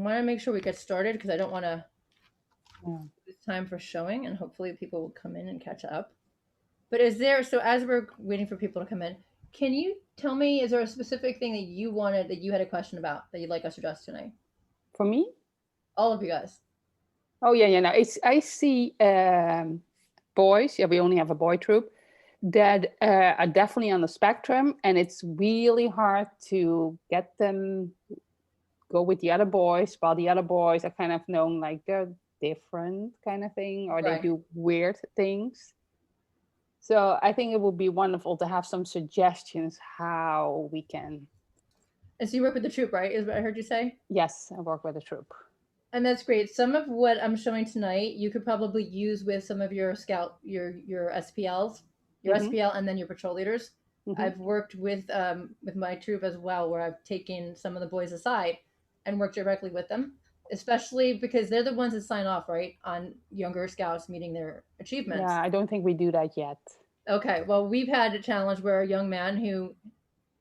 want to make sure we get started because I don't want to Yeah. lose time for showing, and hopefully people will come in and catch up. But is there, so as we're waiting for people to come in, can you tell me, is there a specific thing that you wanted, that you had a question about that you'd like us to address tonight? For me? All of you guys. Oh yeah. No, I see boys. Yeah, we only have a boy troop that are definitely on the spectrum, and it's really hard to get them go with the other boys, while the other boys are kind of known like they're different kind of thing, or they Right. do weird things. So I think it would be wonderful to have some suggestions how we can. And so you work with the troop, right? Is what I heard you say? Yes, I work with a troop. And that's great. Some of what I'm showing tonight, you could probably use with some of your scout, your SPLs, your Hmm. SPL, and then your patrol leaders. Hmm. I've worked with my troop as well, where I've taken some of the boys aside and worked directly with them, especially because they're the ones that sign off, right, on younger scouts meeting their Yeah, achievements. I don't think we do that yet. Okay, well, we've had a challenge where a young man who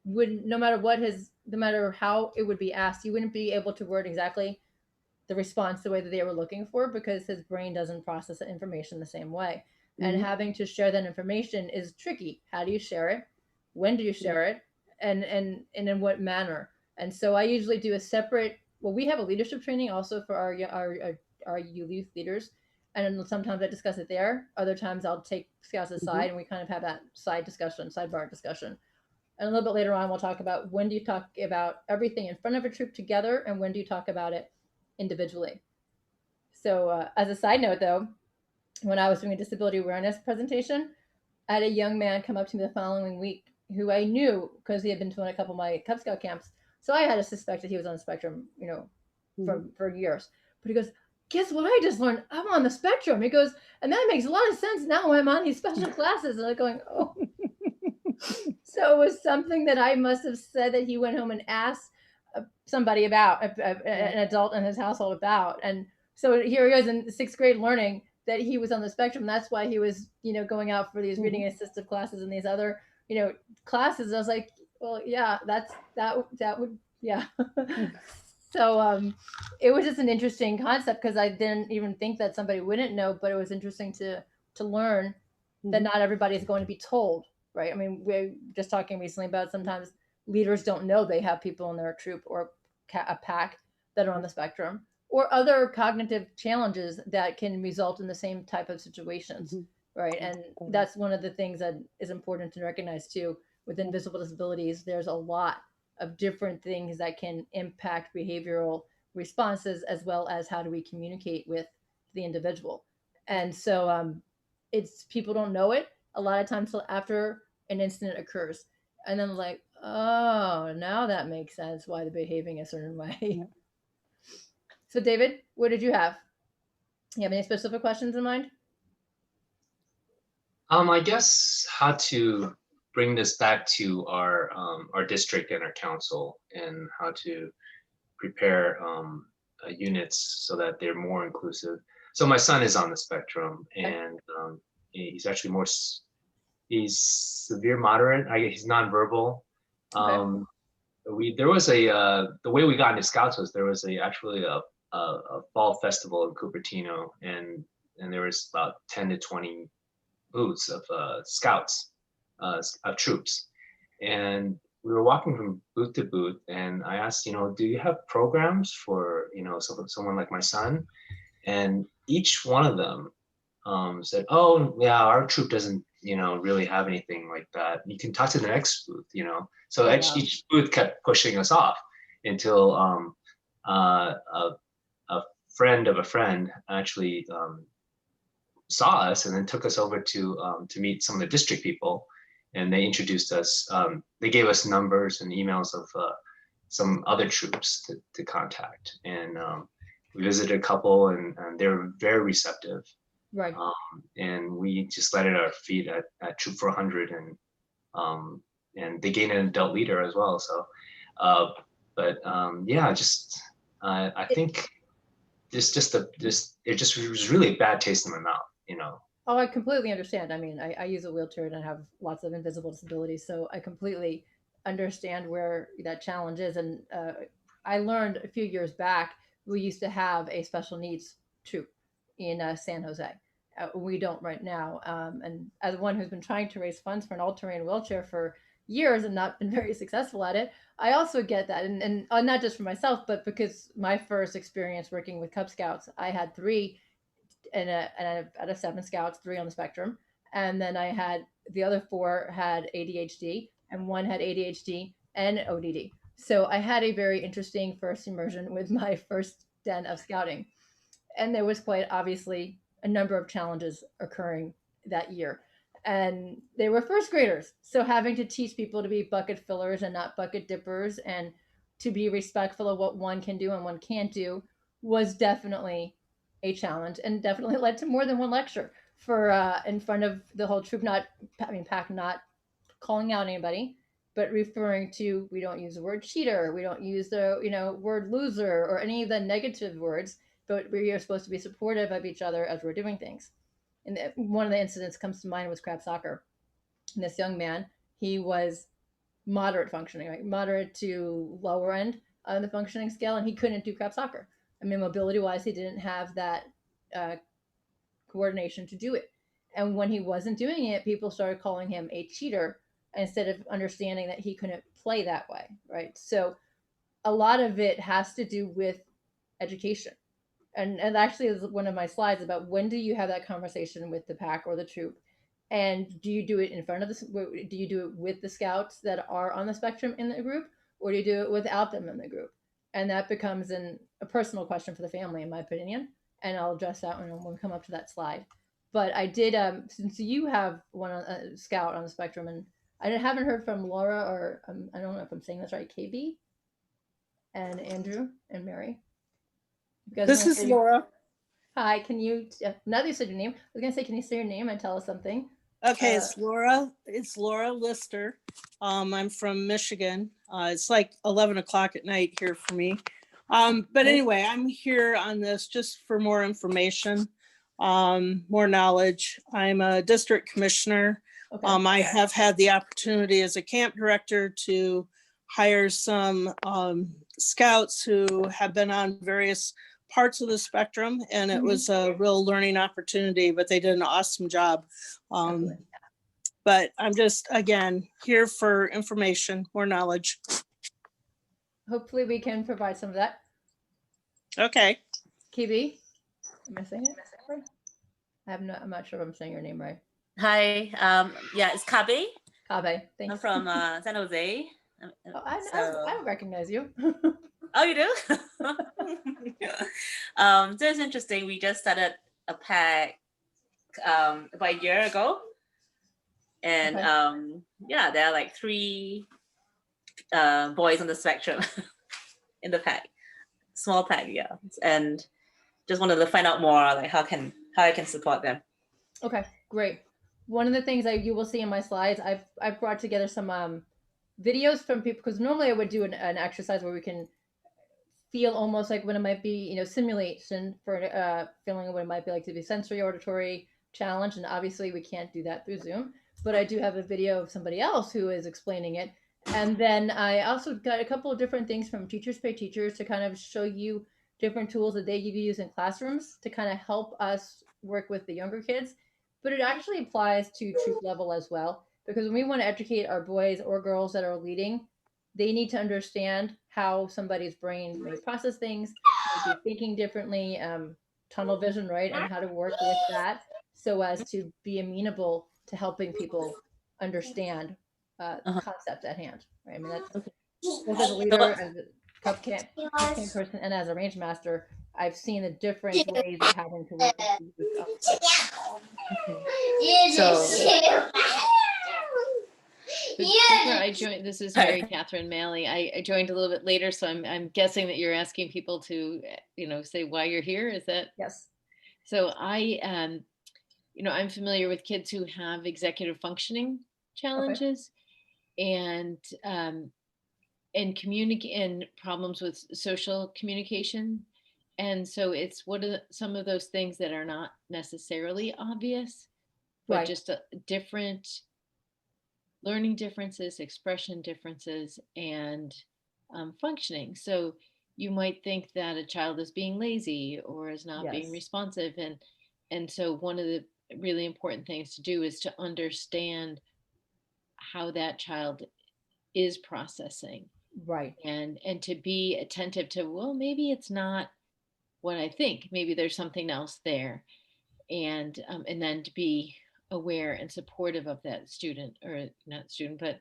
would, no matter what his, no matter how it would be asked, he wouldn't be able to word exactly the response the way that they were looking for because his brain doesn't process the information the same way. And Hmm. having to share that information is tricky. How do you share it? When do you Yeah. share it? And in what manner? And so I usually do a separate. Well, we have a leadership training also for our youth leaders, and sometimes I discuss it there. Other times I'll take scouts Hmm. aside and we kind of have that sidebar discussion. And a little bit later on, we'll talk about when do you talk about everything in front of a troop together and when do you talk about it individually. So, as a side note, though, when I was doing a disability awareness presentation, I had a young man come up to me the following week who I knew because he had been to a couple of my Cub Scout camps. So I had to suspect that he was on the spectrum, Hmm. for years. But he goes, "Guess what I just learned? I'm on the spectrum." He goes, "And that makes a lot of sense now when I'm on these special classes." And I'm going, "Oh." So it was something that I must have said that he went home and asked somebody about, Yeah. an adult in his household about. And so here he is in sixth grade learning that he was on the spectrum. That's why he was, going out for these Hmm. reading assistive classes and these other, classes. I was like, well, yeah, that would, yeah. So it was just an interesting concept because I didn't even think that somebody wouldn't know, but it was interesting to learn that Hmm. not everybody is going to be told, right? I mean, we're just talking recently about sometimes leaders don't know they have people in their troop or a pack that are on the spectrum or other cognitive challenges that can result in the same type of situations, Hmm. right? Yeah, And totally. that's one of the things that is important to recognize too. With Yeah. invisible disabilities, there's a lot of different things that can impact behavioral responses as well as how do we communicate with the individual. And so it's people don't know it a lot of times till after an incident occurs. And then like, oh, now that makes sense why they're behaving a certain way. Yeah. So David, what did you have? You have any specific questions in mind? I guess how to bring this back to our district and our council, and how to prepare units so that they're more inclusive. So my son is on the spectrum, Okay. and he's actually he's severe moderate. He's nonverbal. Okay. Um, we there was a the way we got into Scouts was there was actually a fall festival in Cupertino, and there was about 10 to 20 booths of scouts, of troops. And we were walking from booth to booth, and I asked, do you have programs for, someone like my son? And each one of them said, oh, yeah, our troop doesn't, really have anything like that. You can talk to the next booth. So Oh wow. each booth kept pushing us off until a friend of a friend actually saw us and then took us over to meet some of the district people, and they introduced us. They gave us numbers and emails of some other troops to contact, and we visited a couple, and they were very receptive. Right. And we just landed our feet at Troop 400, and they gained an adult leader as well. So, but yeah, just I It, think it just was really a bad taste in my mouth. oh, I completely understand. I mean, I use a wheelchair and I have lots of invisible disabilities, so I completely understand where that challenge is. And I learned a few years back we used to have a special needs troop in San Jose. We don't right now. And as one who's been trying to raise funds for an all-terrain wheelchair for years and not been very successful at it, I also get that. And not just for myself, but because my first experience working with Cub Scouts, I had 3 and out of 7 Scouts, 3 on the spectrum. And then I had the other 4 had ADHD, and 1 had ADHD and ODD. So I had a very interesting first immersion with my first den of scouting. And there was quite obviously a number of challenges occurring that year. And they were first graders. So having to teach people to be bucket fillers and not bucket dippers, and to be respectful of what one can do and one can't do, was definitely a challenge, and definitely led to more than one lecture for in front of the whole troop. Not, I mean, pack not calling out anybody, but referring to, we don't use the word cheater, we don't use the word loser or any of the negative words, but we are supposed to be supportive of each other as we're doing things. And one of the incidents comes to mind was crab soccer. And this young man, he was moderate functioning, right, moderate to lower end on the functioning scale, and he couldn't do crab soccer. I mean, mobility wise, he didn't have that coordination to do it. And when he wasn't doing it, people started calling him a cheater instead of understanding that he couldn't play that way, right? So a lot of it has to do with education. And actually is one of my slides about, when do you have that conversation with the pack or the troop, and do you do it in front of the, do you do it with the scouts that are on the spectrum in the group, or do you do it without them in the group? And that becomes a personal question for the family, in my opinion, and I'll address that when we come up to that slide. But I did, since you have one scout on the spectrum, and I haven't heard from Laura, or I don't know if I'm saying this right, KB and Andrew and Mary. This is Laura. Hi, can you, now that you said your name, I was gonna say, can you say your name and tell us something? Okay, it's Laura. It's Laura Lister. I'm from Michigan. It's like 11 o'clock at night here for me. But anyway, I'm here on this just for more information, more knowledge. I'm a district commissioner. Okay. I have had the opportunity as a camp director to hire some scouts who have been on various parts of the spectrum, and it was a real learning opportunity, but they did an awesome job. But I'm just, again, here for information, more knowledge. Hopefully we can provide some of that. Okay. KB, am I saying it right? I'm not sure if I'm saying your name right. Hi, yeah, it's Kabe. Kabe, thanks. I'm from San Jose. Oh, I recognize you. Oh, you do? So it's interesting. We just started a pack about a year ago. And okay. Yeah, there are like 3 boys on the spectrum in the pack, small pack, yeah. And just wanted to find out more, like how I can support them. Okay, great. One of the things you will see in my slides, I've brought together some videos from people, because normally I would do an exercise where we can feel almost like what it might be, simulation for feeling what it might be like to be sensory auditory challenge, and obviously we can't do that through Zoom. But I do have a video of somebody else who is explaining it. And then I also got a couple of different things from Teachers Pay Teachers to kind of show you different tools that they use in classrooms to kind of help us work with the younger kids. But it actually applies to troop level as well, because when we want to educate our boys or girls that are leading, they need to understand how somebody's brain may process things, maybe thinking differently, tunnel vision, right? And how to work with that so as to be amenable to helping people understand the concept at hand, right? I mean, that's both as a leader, as a cup camp person, and as a range master, I've seen the different ways of having to work with I joined. This is Mary Catherine Malley. I joined a little bit later, so I'm guessing that you're asking people to, say why you're here. Is that? Yes. So I'm familiar with kids who have executive functioning challenges, and problems with social communication. And so it's some of those things that are not necessarily obvious, but just different learning differences, expression differences, and functioning. So you might think that a child is being lazy or is not being Yes. responsive. And so one of the really important things to do is to understand how that child is processing, Right. and to be attentive to, well, maybe it's not what I think, maybe there's something else there. And then to be aware and supportive of that student, or not student, but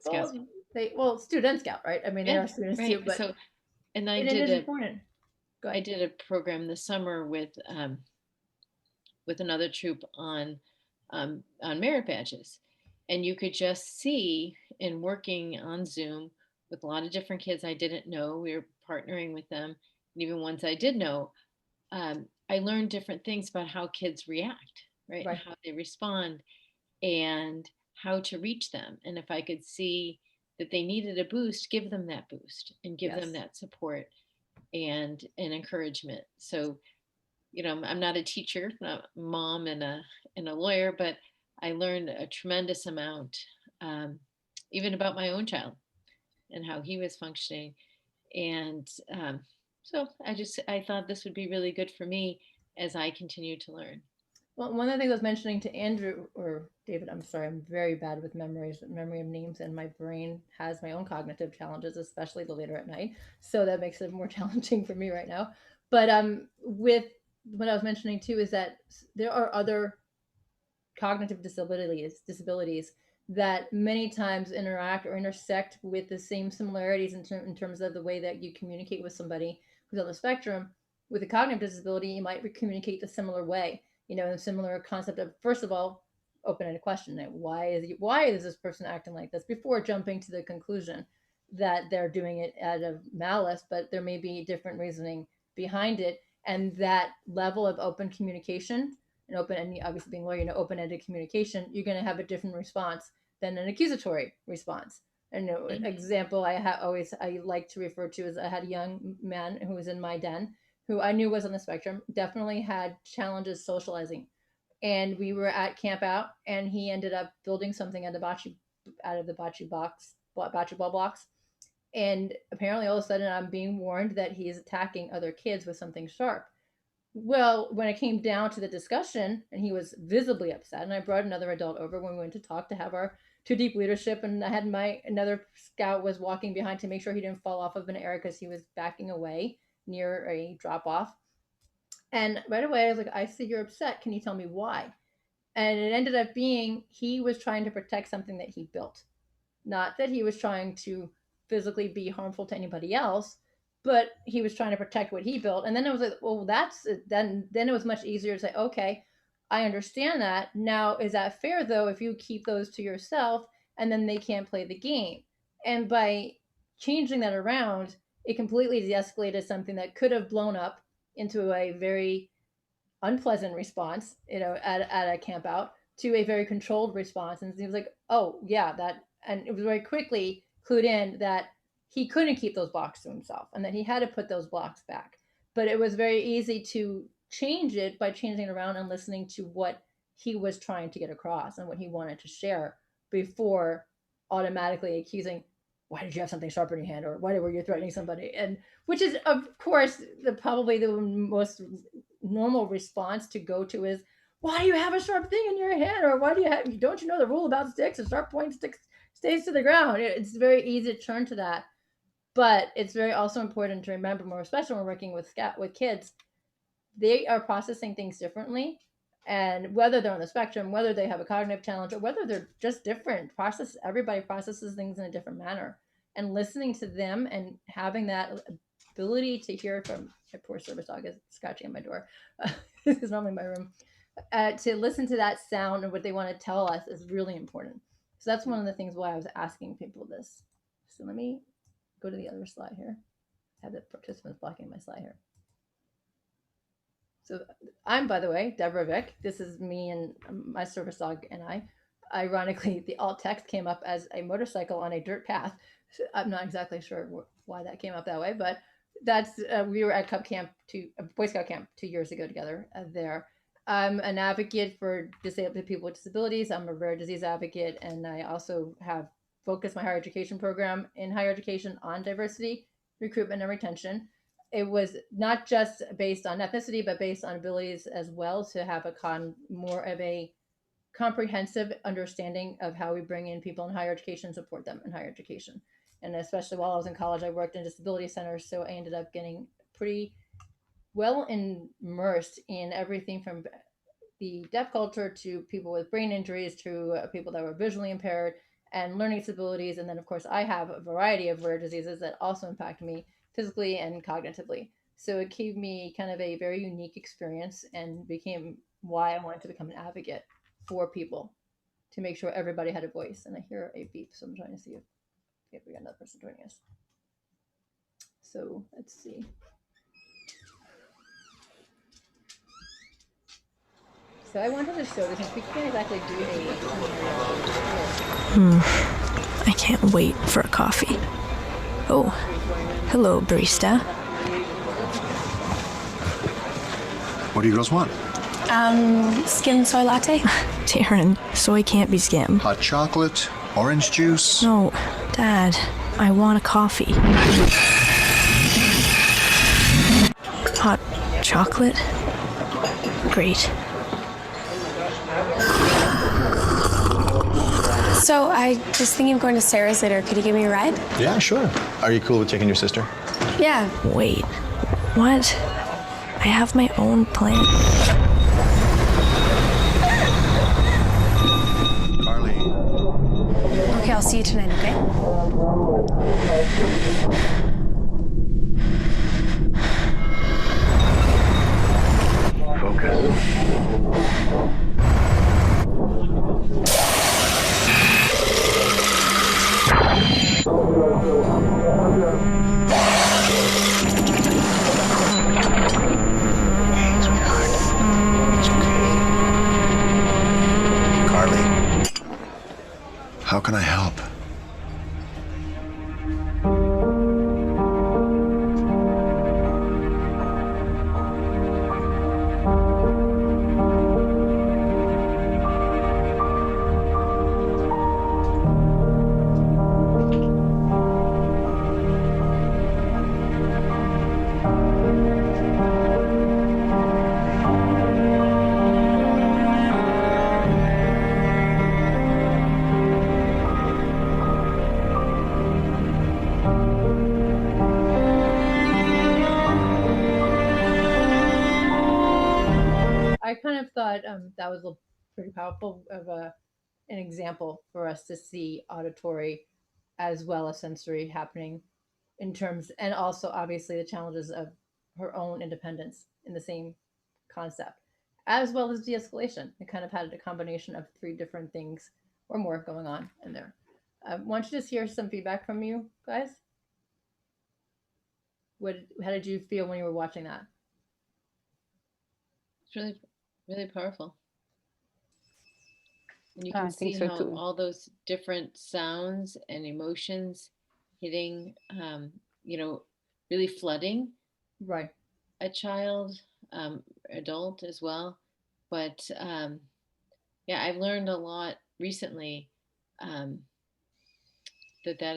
Scout. Well, student Scout, right? I mean, they Yeah, are students right. too, but So, and it is important. Go I ahead. did a program this summer with another troop on merit badges, and you could just see in working on Zoom with a lot of different kids I didn't know. We were partnering with them, and even ones I did know. I learned different things about how kids react, right? Right. How they respond, and how to reach them. And if I could see that they needed a boost, give them that boost and give them Yes. that support and encouragement. So, I'm not a teacher, not a mom and a lawyer, but I learned a tremendous amount, even about my own child and how he was functioning. And so I thought this would be really good for me as I continue to learn. Well, one of the things I was mentioning to Andrew or David, I'm sorry, I'm very bad with memory of names, and my brain has my own cognitive challenges, especially the later at night. So that makes it more challenging for me right now. But with what I was mentioning too is that there are other cognitive disabilities that many times interact or intersect with the same similarities in terms of the way that you communicate with somebody who's on the spectrum. With a cognitive disability, you might communicate the similar way, the similar concept of, first of all, open-ended question, why is this person acting like this, before jumping to the conclusion that they're doing it out of malice, but there may be different reasoning behind it. And that level of open communication and open, and obviously being lawyer, open-ended communication, you're going to have a different response than an accusatory response. And example I like to refer to is, I had a young man who was in my den who I knew was on the spectrum, definitely had challenges socializing. And we were at camp out, and he ended up building something out of the bocce ball blocks. And apparently all of a sudden I'm being warned that he is attacking other kids with something sharp. Well, when it came down to the discussion, and he was visibly upset, and I brought another adult over when we went to talk to have our too deep leadership, and I had another scout was walking behind to make sure he didn't fall off of an area because he was backing away near a drop off. And right away I was like, I see you're upset. Can you tell me why? And it ended up being he was trying to protect something that he built, not that he was trying to physically be harmful to anybody else, but he was trying to protect what he built. And then it was like, well, then it was much easier to say, okay, I understand that. Now, is that fair though if you keep those to yourself and then they can't play the game? And by changing that around, it completely de-escalated something that could have blown up into a very unpleasant response, at a camp out, to a very controlled response. And he was like, oh yeah, and it was very quickly clued in that he couldn't keep those blocks to himself and that he had to put those blocks back. But it was very easy to change it by changing it around and listening to what he was trying to get across and what he wanted to share, before automatically accusing, why did you have something sharp in your hand, or why were you threatening somebody? And which is, of course, probably the most normal response to go to is, why do you have a sharp thing in your hand, or don't you know the rule about sticks? A sharp point stick stays to the ground. It's very easy to turn to that, but it's very also important to remember, more especially when we're working with kids, they are processing things differently. And whether they're on the spectrum, whether they have a cognitive challenge, or whether they're just different, everybody processes things in a different manner. And listening to them and having that ability to hear from, my poor service dog is scratching at my door. This is normally my room. To listen to that sound and what they want to tell us is really important. So that's one of the things why I was asking people this. So let me go to the other slide here. I have the participants blocking my slide here. So I'm, by the way, Deborah Vick. This is me and my service dog and I. Ironically, the alt text came up as a motorcycle on a dirt path. So I'm not exactly sure why that came up that way, but that's we were at Boy Scout camp 2 years ago together there. I'm an advocate for disabled people with disabilities. I'm a rare disease advocate, and I also have focused my higher education program in higher education on diversity recruitment and retention. It was not just based on ethnicity, but based on abilities as well, to have more of a comprehensive understanding of how we bring in people in higher education, support them in higher education. And especially while I was in college, I worked in disability centers, so I ended up getting pretty well immersed in everything from the deaf culture to people with brain injuries to people that were visually impaired and learning disabilities. And then, of course, I have a variety of rare diseases that also impact me physically and cognitively. So it gave me kind of a very unique experience and became why I wanted to become an advocate for people to make sure everybody had a voice. And I hear a beep, so I'm trying to see if we got another person joining us. So let's see. So I wanted to show this, since we can't exactly do I can't wait for a coffee. Oh, hello, barista. What do you girls want? Skim soy latte? Taryn, soy can't be skim. Hot chocolate, orange juice. No, Dad, I want a coffee. Hot chocolate? Great. So I was thinking of going to Sarah's later. Could you give me a ride? Yeah, sure. Are you cool with taking your sister? Yeah. Wait, what? I have my own plan. Carly. Okay, I'll see you tonight, okay? Carly. How can I help? I kind of thought that was pretty powerful of an example for us to see auditory as well as sensory happening in terms, and also obviously the challenges of her own independence in the same concept, as well as de-escalation. It kind of had a combination of three different things or more going on in there. Why don't you just hear some feedback from you guys? How did you feel when you were watching that? It's really, really powerful. And you can see so how too. all those different sounds and emotions hitting, really flooding Right. a child, adult as well. But yeah, I've learned a lot recently that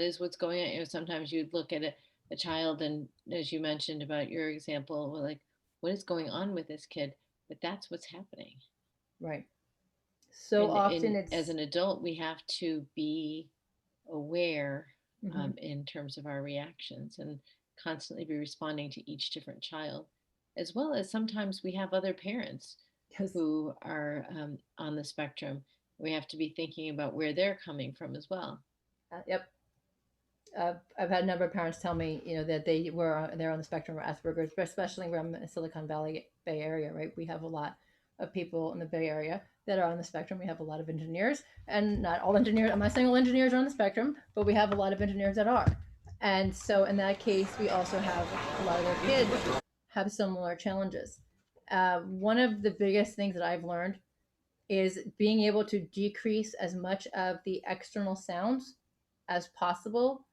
is what's going on. Sometimes you look at a child, and as you mentioned about your example, we're like, what is going on with this kid? But that's what's happening. Right. So often it's as an adult, we have to be aware Mhm. In terms of our reactions and constantly be responding to each different child, as well as sometimes we have other parents Yes. who are on the spectrum. We have to be thinking about where they're coming from as well. Yep. I've had a number of parents tell me, that they're on the spectrum of Asperger's, but especially around the Silicon Valley Bay Area, right? We have a lot of people in the Bay Area that are on the spectrum. We have a lot of engineers, and not all engineers. I'm not saying all engineers are on the spectrum, but we have a lot of engineers that are. And so in that case, we also have a lot of their kids have similar challenges. One of the biggest things that I've learned is being able to decrease as much of the external sounds as possible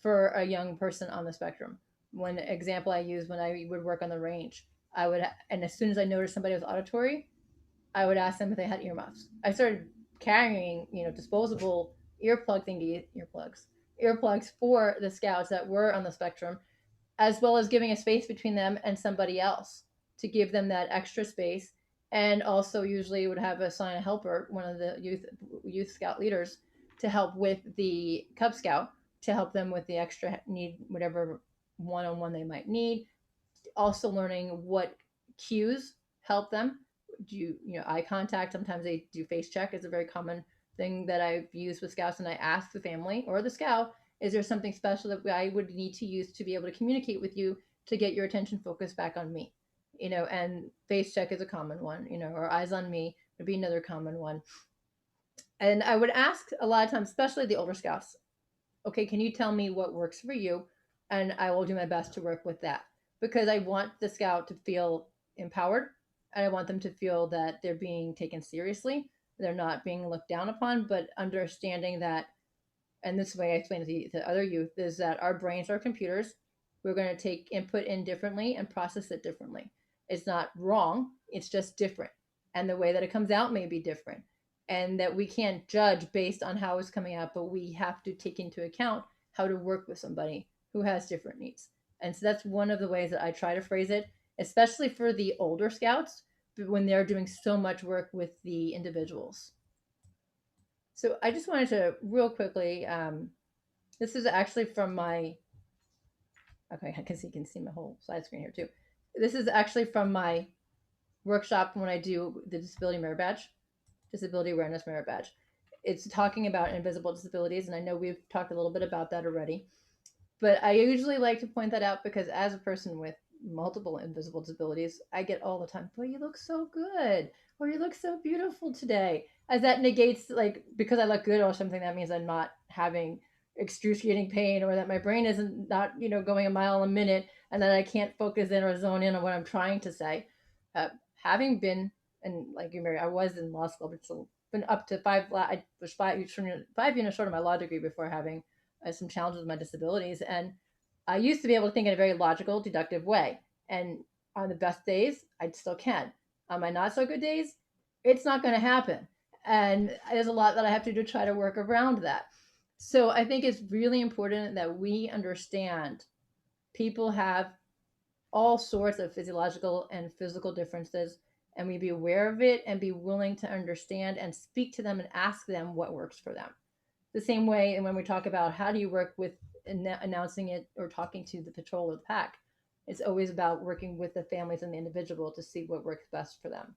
for a young person on the spectrum. One example I use when I would work on the range, and as soon as I noticed somebody was auditory, I would ask them if they had earmuffs. I started carrying, disposable earplugs for the scouts that were on the spectrum as well as giving a space between them and somebody else to give them that extra space. And also usually would have assign a helper, one of the youth scout leaders, to help with the Cub Scout, to help them with the extra need, whatever one-on-one they might need. Also learning what cues help them. Do you know, eye contact? Sometimes they do face check. Is a very common thing that I've used with scouts, and I ask the family or the scout, is there something special that I would need to use to be able to communicate with you to get your attention focused back on me? You know, and face check is a common one, you know, or eyes on me would be another common one. And I would ask a lot of times, especially the older scouts, okay, can you tell me what works for you? And I will do my best to work with that, because I want the scout to feel empowered, and I want them to feel that they're being taken seriously. They're not being looked down upon, but understanding that, and this way I explain to other youth, is that our brains are computers. We're going to take input in differently and process it differently. It's not wrong, it's just different. And the way that it comes out may be different. And that we can't judge based on how it's coming out, but we have to take into account how to work with somebody who has different needs. And so that's one of the ways that I try to phrase it, especially for the older scouts, when they're doing so much work with the individuals. So I just wanted to real quickly, this is actually from my, okay, I guess you can see my whole side screen here too. This is actually from my workshop when I do the Disability Merit Badge, Disability Awareness Merit Badge. It's talking about invisible disabilities, and I know we've talked a little bit about that already. But I usually like to point that out because as a person with multiple invisible disabilities, I get all the time, boy, you look so good, or you look so beautiful today. As that negates, like, because I look good or something, that means I'm not having excruciating pain, or that my brain isn't not, you know, going a mile a minute, and that I can't focus in or zone in on what I'm trying to say. Having been, and like you, Mary, I was in law school, but still been up to I was 5 units short of my law degree before having some challenges with my disabilities. And I used to be able to think in a very logical, deductive way. And on the best days, I still can. On my not so good days, it's not going to happen. And there's a lot that I have to do to try to work around that. So I think it's really important that we understand people have all sorts of physiological and physical differences, and we be aware of it and be willing to understand and speak to them and ask them what works for them. The same way, and when we talk about how do you work with announcing it or talking to the patrol or the pack, it's always about working with the families and the individual to see what works best for them.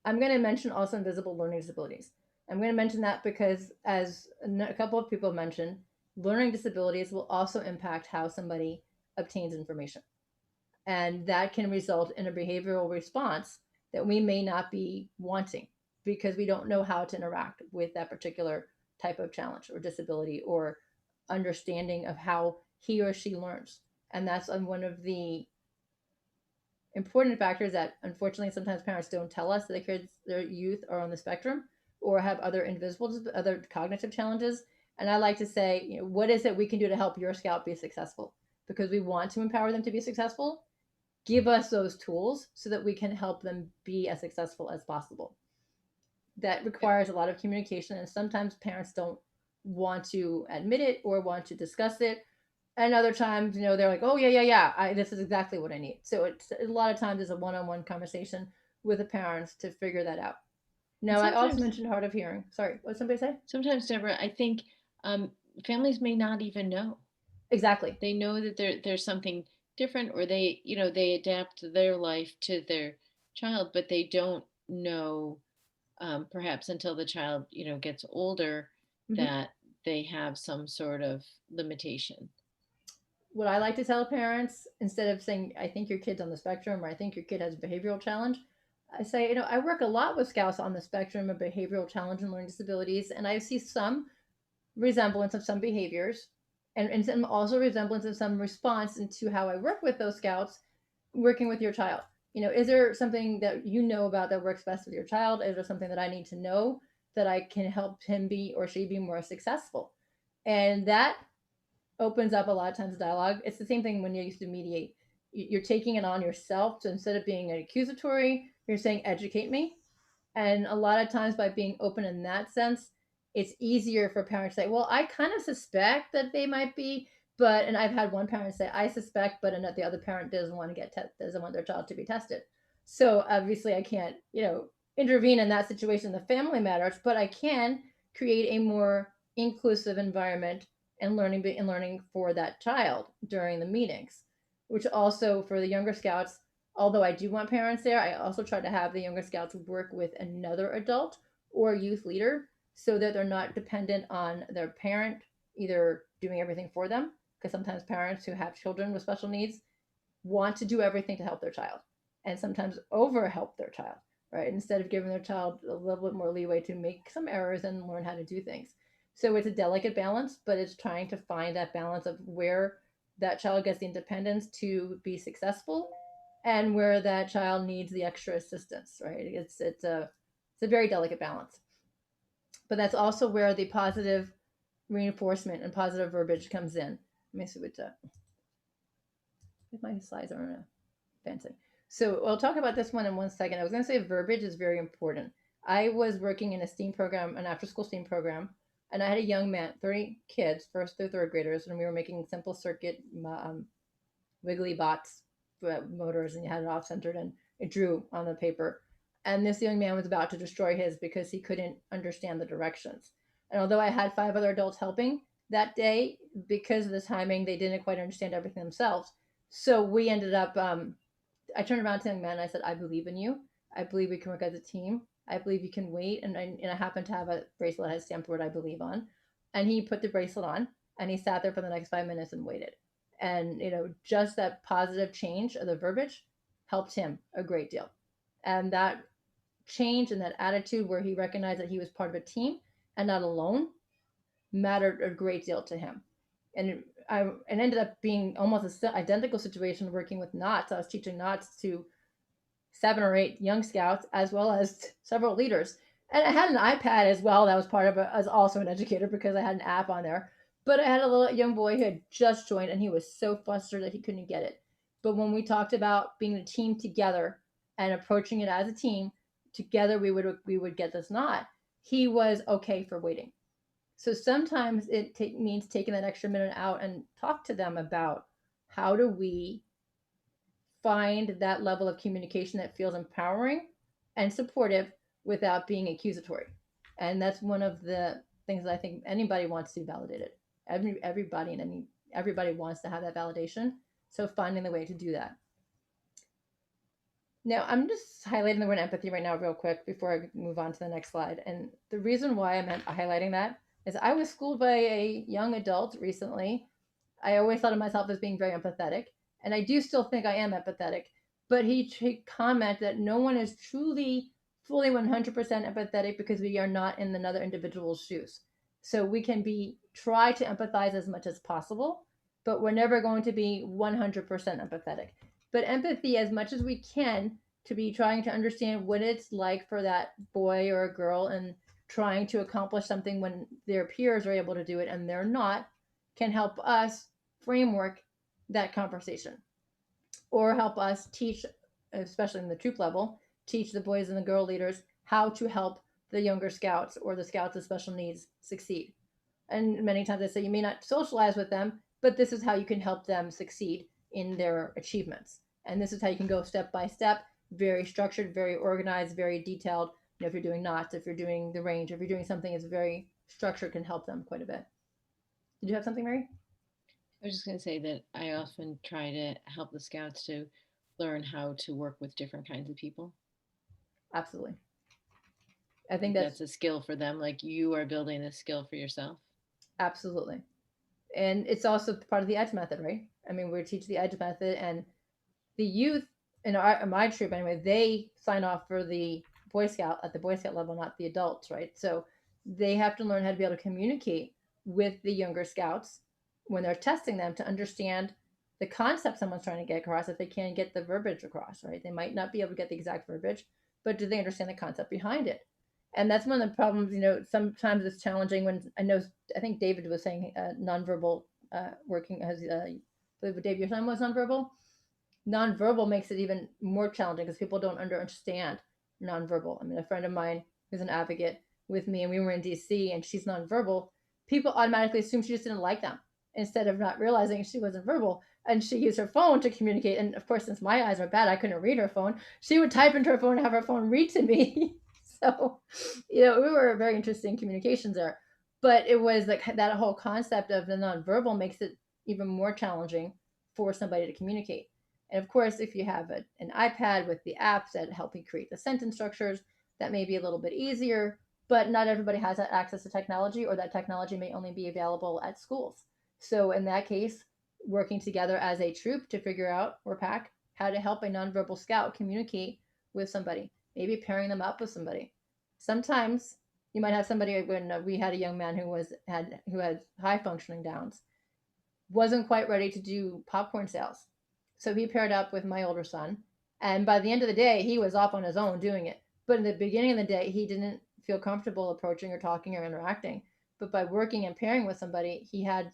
I'm going to mention also invisible learning disabilities. I'm going to mention that because, as a couple of people mentioned, learning disabilities will also impact how somebody obtains information. And that can result in a behavioral response that we may not be wanting because we don't know how to interact with that particular type of challenge or disability or understanding of how he or she learns. And that's one of the important factors that unfortunately sometimes parents don't tell us, that their kids, their youth are on the spectrum or have other invisible, other cognitive challenges. And I like to say, you know, what is it we can do to help your scout be successful? Because we want to empower them to be successful. Give us those tools so that we can help them be as successful as possible. That requires a lot of communication, and sometimes parents don't want to admit it or want to discuss it. And other times, you know, they're like, oh, yeah, this is exactly what I need. So it's a lot of times it's a one-on-one conversation with the parents to figure that out. Now, I also mentioned hard of hearing. Sorry, what did somebody say? Sometimes, Deborah, I think families may not even know. Exactly. They know that there's something different, or they, you know, they adapt their life to their child, but they don't know perhaps until the child, you know, gets older, that they have some sort of limitation. What I like to tell parents, instead of saying, I think your kid's on the spectrum, or I think your kid has a behavioral challenge, I say, you know, I work a lot with scouts on the spectrum of behavioral challenge and learning disabilities, and I see some resemblance of some behaviors and some also resemblance of some response into how I work with those scouts working with your child. You know, is there something that you know about that works best with your child? Is there something that I need to know that I can help him be or she be more successful? And that opens up a lot of times dialogue. It's the same thing when you used to mediate. You're taking it on yourself. So instead of being an accusatory, you're saying, educate me. And a lot of times by being open in that sense, it's easier for parents to say, well, I kind of suspect that they might be, and I've had one parent say, I suspect, but the other parent doesn't want to doesn't want their child to be tested. So obviously I can't, intervene in that situation. The family matters, but I can create a more inclusive environment and learning for that child during the meetings, which also for the younger scouts, although I do want parents there, I also try to have the younger scouts work with another adult or youth leader so that they're not dependent on their parent either doing everything for them, because sometimes parents who have children with special needs want to do everything to help their child and sometimes over help their child, right? Instead of giving their child a little bit more leeway to make some errors and learn how to do things. So it's a delicate balance, but it's trying to find that balance of where that child gets the independence to be successful and where that child needs the extra assistance, right? It's a very delicate balance. But that's also where the positive reinforcement and positive verbiage comes in. Let me see what if my slides aren't fancy. So we'll talk about this one in 1 second. I was going to say verbiage is very important. I was working in a STEAM program, an after-school STEAM program, and I had a young man, 30 kids, first through third graders, and we were making simple circuit wiggly bots motors, and you had it off-centered, and it drew on the paper. And this young man was about to destroy his because he couldn't understand the directions. And although I had 5 other adults helping that day, because of the timing, they didn't quite understand everything themselves. So we ended up, I turned around to the young man and I said, I believe in you. I believe we can work as a team. I believe you can wait. And I happened to have a bracelet that has stamped word I believe on. And he put the bracelet on and he sat there for the next 5 minutes and waited. And, just that positive change of the verbiage helped him a great deal. And that change and that attitude where he recognized that he was part of a team and not alone mattered a great deal to him. And it ended up being almost an identical situation working with knots. I was teaching knots to 7 or 8 young scouts as well as several leaders. And I had an iPad as well that was part of it as also an educator because I had an app on there. But I had a little young boy who had just joined and he was so flustered that he couldn't get it. But when we talked about being a team together and approaching it as a team, together we would get this knot. He was okay for waiting. So sometimes it means taking that extra minute out and talk to them about how do we find that level of communication that feels empowering and supportive without being accusatory. And that's one of the things that I think anybody wants to be validated. Everybody wants to have that validation. So finding the way to do that. Now, I'm just highlighting the word empathy right now real quick before I move on to the next slide. And the reason why I'm highlighting that is I was schooled by a young adult recently. I always thought of myself as being very empathetic, and I do still think I am empathetic, but he commented that no one is truly, fully 100% empathetic because we are not in another individual's shoes. So we can try to empathize as much as possible, but we're never going to be 100% empathetic. But empathy, as much as we can, to be trying to understand what it's like for that boy or a girl and trying to accomplish something when their peers are able to do it and they're not, can help us framework that conversation or help us teach, especially in the troop level, teach the boys and the girl leaders how to help the younger scouts or the scouts with special needs succeed. And many times I say you may not socialize with them, but this is how you can help them succeed in their achievements. And this is how you can go step by step, very structured, very organized, very detailed. If you're doing knots, if you're doing the range, if you're doing something that's very structured, can help them quite a bit. Did you have something, Mary? I was just going to say that I often try to help the scouts to learn how to work with different kinds of people. Absolutely. I think that's a skill for them, like you are building a skill for yourself. Absolutely. And it's also part of the EDGE method, right? I mean, we teach the EDGE method, and the youth in my troop anyway, they sign off for the Boy Scout at the Boy Scout level, not the adults, right? So they have to learn how to be able to communicate with the younger scouts when they're testing them to understand the concept someone's trying to get across if they can't get the verbiage across, right? They might not be able to get the exact verbiage, but do they understand the concept behind it? And that's one of the problems, sometimes it's challenging when I think David was saying nonverbal working as, Dave, your son was nonverbal? Nonverbal makes it even more challenging because people don't understand nonverbal. I mean, a friend of mine who's an advocate with me and we were in DC and she's nonverbal, people automatically assume she just didn't like them. instead of not realizing she wasn't verbal. And she used her phone to communicate. And of course, since my eyes are bad, I couldn't read her phone. She would type into her phone and have her phone read to me. So, we were very interesting communications there. But it was like that whole concept of the nonverbal makes it even more challenging for somebody to communicate. And of course, if you have an iPad with the apps that help you create the sentence structures, that may be a little bit easier, but not everybody has that access to technology, or that technology may only be available at schools. So in that case, working together as a troop to figure out, or pack, how to help a nonverbal scout communicate with somebody, maybe pairing them up with somebody. Sometimes you might have somebody, when we had a young man who had high functioning Downs, wasn't quite ready to do popcorn sales. So he paired up with my older son, and by the end of the day, he was off on his own doing it. But in the beginning of the day, he didn't feel comfortable approaching or talking or interacting. But by working and pairing with somebody, he had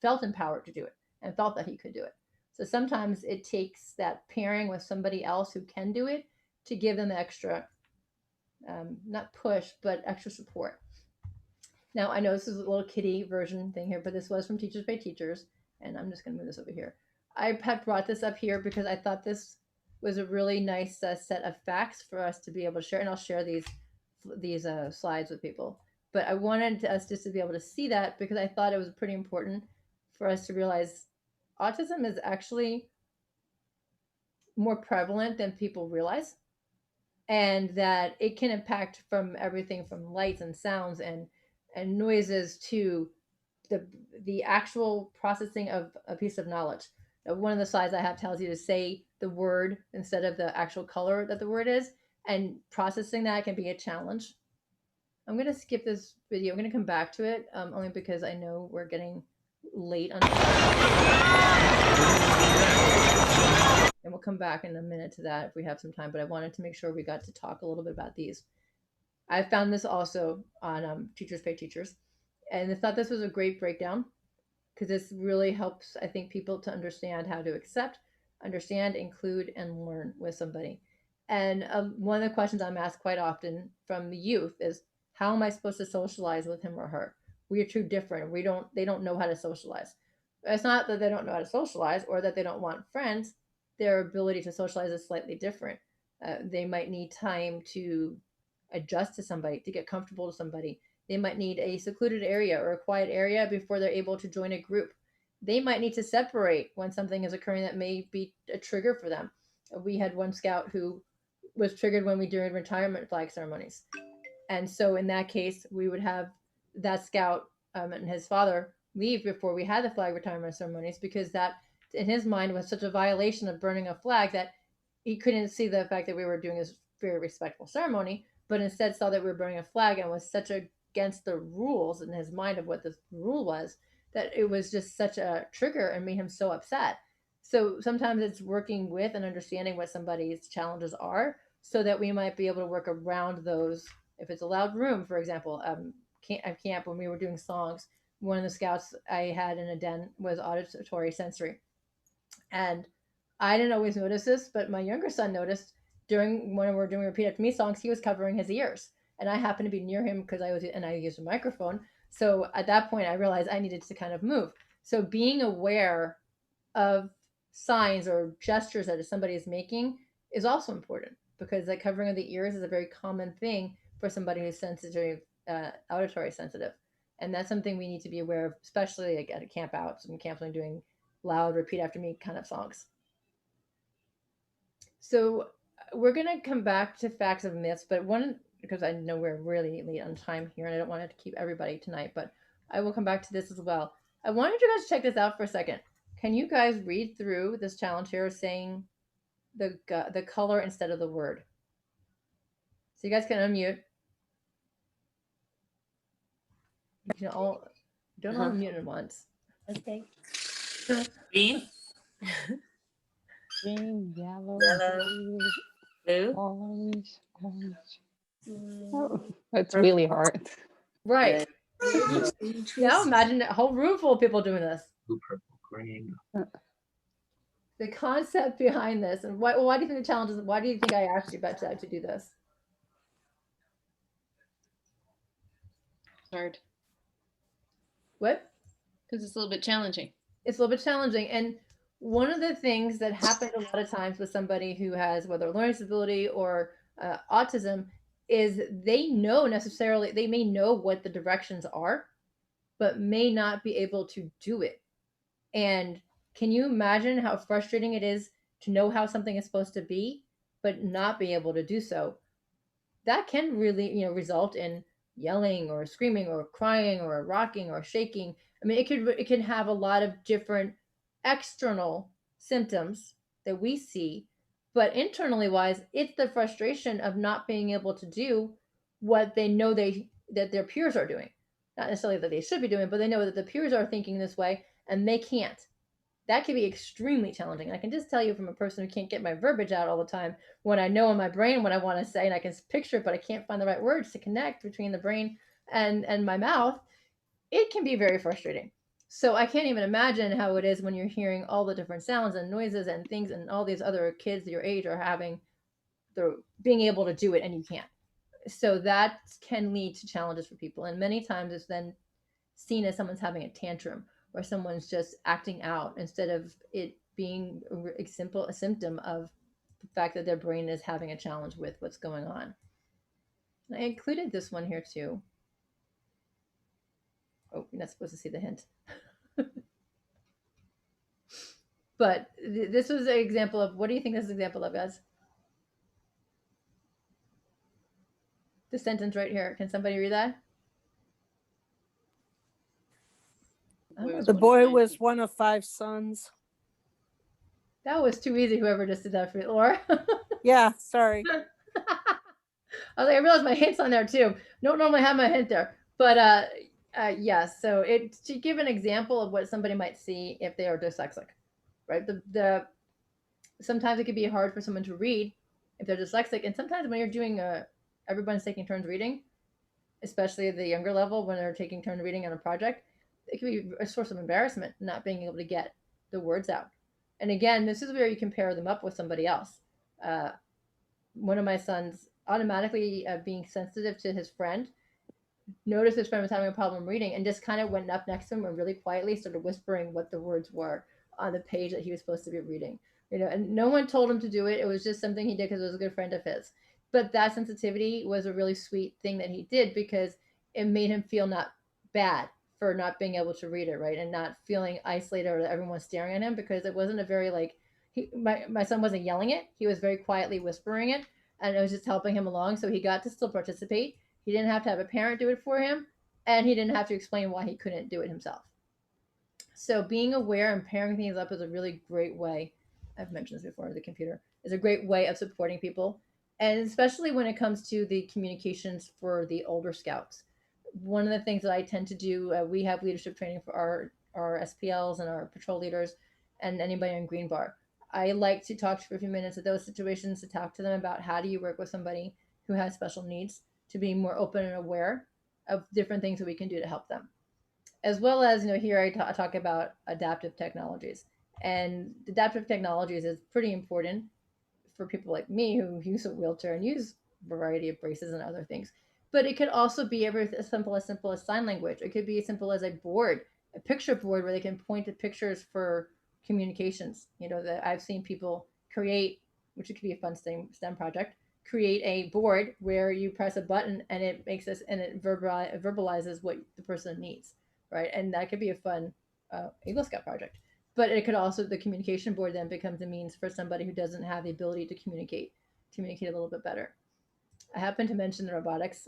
felt empowered to do it and felt that he could do it. So sometimes it takes that pairing with somebody else who can do it to give them extra, not push, but extra support. Now, I know this is a little kiddie version thing here, but this was from Teachers by Teachers, and I'm just going to move this over here. I had brought this up here because I thought this was a really nice set of facts for us to be able to share, and I'll share these slides with people. But I wanted us just to be able to see that because I thought it was pretty important for us to realize autism is actually more prevalent than people realize, and that it can impact from everything from lights and sounds and noises to the actual processing of a piece of knowledge. One of the slides I have tells you to say the word instead of the actual color that the word is, and processing that can be a challenge. I'm going to skip this video. I'm going to come back to it only because I know we're getting late on time. And we'll come back in a minute to that if we have some time, but I wanted to make sure we got to talk a little bit about these. I found this also on Teachers Pay Teachers, and I thought this was a great breakdown because this really helps, I think, people to understand how to accept, understand, include, and learn with somebody. And one of the questions I'm asked quite often from the youth is, how am I supposed to socialize with him or her? We are too different. They don't know how to socialize. It's not that they don't know how to socialize or that they don't want friends. Their ability to socialize is slightly different. They might need time to adjust to somebody, to get comfortable to somebody. They might need a secluded area or a quiet area before they're able to join a group. They might need to separate when something is occurring that may be a trigger for them. We had one scout who was triggered when we during retirement flag ceremonies. And so in that case, we would have that scout and his father leave before we had the flag retirement ceremonies, because that in his mind was such a violation of burning a flag that he couldn't see the fact that we were doing this very respectful ceremony, but instead saw that we were burning a flag and was such against the rules in his mind of what the rule was, that it was just such a trigger and made him so upset. So sometimes it's working with and understanding what somebody's challenges are so that we might be able to work around those. If it's a loud room, for example, at camp when we were doing songs, one of the scouts I had in a den was auditory sensory. And I didn't always notice this, but my younger son noticed when we were doing Repeat After Me songs, he was covering his ears. And I happened to be near him because I used a microphone. So at that point, I realized I needed to kind of move. So being aware of signs or gestures that somebody is making is also important, because the covering of the ears is a very common thing for somebody who's sensitive, auditory sensitive. And that's something we need to be aware of, especially like at a camp out. Some camps are doing loud Repeat After Me kind of songs. So we're going to come back to facts and myths, but because I know we're really late on time here and I don't want to keep everybody tonight, but I will come back to this as well. I wanted you guys to check this out for a second. Can you guys read through this challenge here saying the color instead of the word? So you guys can unmute. You can don't all unmute at once. Okay. Green. Green, yellow, blue, orange. Oh, that's really hard. Right. Now imagine a whole room full of people doing this. Blue, purple, green. The concept behind this, and why do you think the challenge is? Why do you think I asked you about to do this? Hard. What? Because it's a little bit challenging. It's a little bit challenging. And one of the things that happens a lot of times with somebody who has whether a learning disability or autism is they may know what the directions are, but may not be able to do it. And can you imagine how frustrating it is to know how something is supposed to be, but not be able to do so? That can really, result in yelling or screaming or crying or rocking or shaking. I mean, it can have a lot of different external symptoms that we see, but internally wise, it's the frustration of not being able to do what they know that their peers are doing. Not necessarily that they should be doing, but they know that the peers are thinking this way and they can't. That can be extremely challenging. I can just tell you from a person who can't get my verbiage out all the time, when I know in my brain what I want to say and I can picture it, but I can't find the right words to connect between the brain and my mouth, it can be very frustrating. So I can't even imagine how it is when you're hearing all the different sounds and noises and things and all these other kids your age are having, they're being able to do it and you can't. So that can lead to challenges for people. And many times it's then seen as someone's having a tantrum or someone's just acting out instead of it being a symptom of the fact that their brain is having a challenge with what's going on. And I included this one here too. Oh, you're not supposed to see the hint. But this was an example of, what do you think this is an example of, guys? The sentence right here. Can somebody read that? The boy was one of 5 sons. That was too easy, whoever just did that for you, Laura. Yeah, sorry. I was like, I realized my hint's on there too. Don't normally have my hint there. But yes, so to give an example of what somebody might see if they are dyslexic, right? Sometimes it could be hard for someone to read if they're dyslexic. And sometimes when you're doing everyone's taking turns reading, especially at the younger level, when they're taking turns reading on a project, it can be a source of embarrassment not being able to get the words out. And again, this is where you can pair them up with somebody else. One of my sons automatically being sensitive to his friend, noticed his friend was having a problem reading and just kind of went up next to him and really quietly started whispering what the words were on the page that he was supposed to be reading. And no one told him to do it. It was just something he did because it was a good friend of his. But that sensitivity was a really sweet thing that he did because it made him feel not bad for not being able to read it, right? And not feeling isolated or that everyone's staring at him, because it wasn't a very my son wasn't yelling it. He was very quietly whispering it, and it was just helping him along. So he got to still participate. He didn't have to have a parent do it for him, and he didn't have to explain why he couldn't do it himself. So being aware and pairing things up is a really great way. I've mentioned this before, the computer is a great way of supporting people. And especially when it comes to the communications for the older scouts. One of the things that I tend to do, we have leadership training for our SPLs and our patrol leaders and anybody on Green Bar. I like to talk for a few minutes at those situations to talk to them about how do you work with somebody who has special needs, to be more open and aware of different things that we can do to help them. As well as, here I talk about adaptive technologies. And adaptive technologies is pretty important for people like me who use a wheelchair and use a variety of braces and other things. But it could also be as simple as sign language. It could be as simple as a picture board where they can point to pictures for communications. That I've seen people create, which it could be a fun STEM project, create a board where you press a button and it makes this, and it verbalizes what the person needs, right? And that could be a fun Eagle Scout project. But it could also, the communication board then becomes a means for somebody who doesn't have the ability to communicate a little bit better. I happen to mention the robotics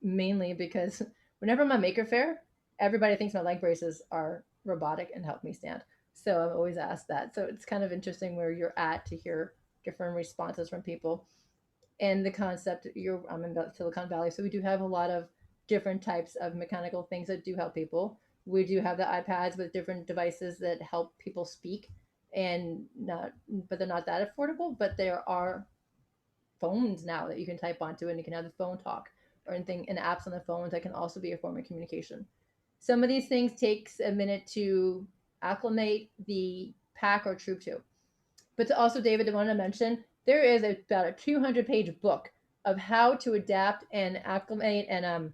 mainly because whenever I'm at Maker Faire, everybody thinks my leg braces are robotic and help me stand. So I'm always asked that. So it's kind of interesting where you're at to hear different responses from people. And the concept, I'm in Silicon Valley, so we do have a lot of different types of mechanical things that do help people. We do have the iPads with different devices that help people speak, but they're not that affordable. But there are phones now that you can type onto, and you can have the phone talk or anything, and apps on the phones that can also be a form of communication. Some of these things takes a minute to acclimate the pack or troop to. But to also, David, I want to mention, there is about a 200-page book of how to adapt and acclimate and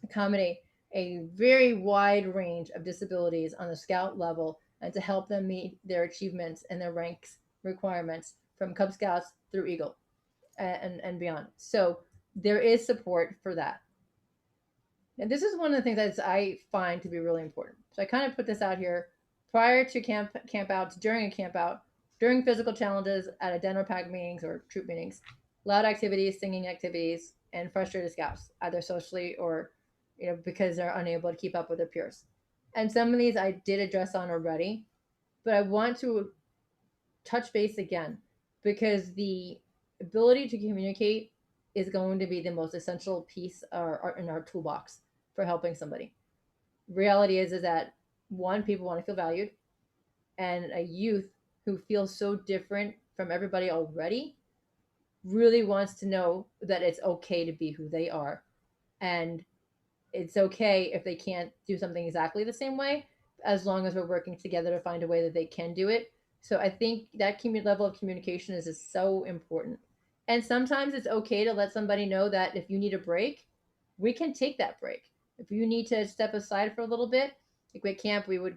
accommodate a very wide range of disabilities on the Scout level and to help them meet their achievements and their ranks requirements from Cub Scouts through Eagle and beyond. So there is support for that. And this is one of the things that I find to be really important. So I kind of put this out here prior to camp outs, during a camp out, during physical challenges at a den or pack meetings or troop meetings, loud activities, singing activities, and frustrated Scouts, either socially or because they're unable to keep up with their peers. And some of these I did address on already, but I want to touch base again because the ability to communicate is going to be the most essential piece in our toolbox for helping somebody. Reality is that one, people want to feel valued, and a youth who feels so different from everybody already really wants to know that it's okay to be who they are, and it's okay if they can't do something exactly the same way, as long as we're working together to find a way that they can do it. So I think that level of communication is so important. And sometimes it's okay to let somebody know that if you need a break, we can take that break. If you need to step aside for a little bit, like at camp, we would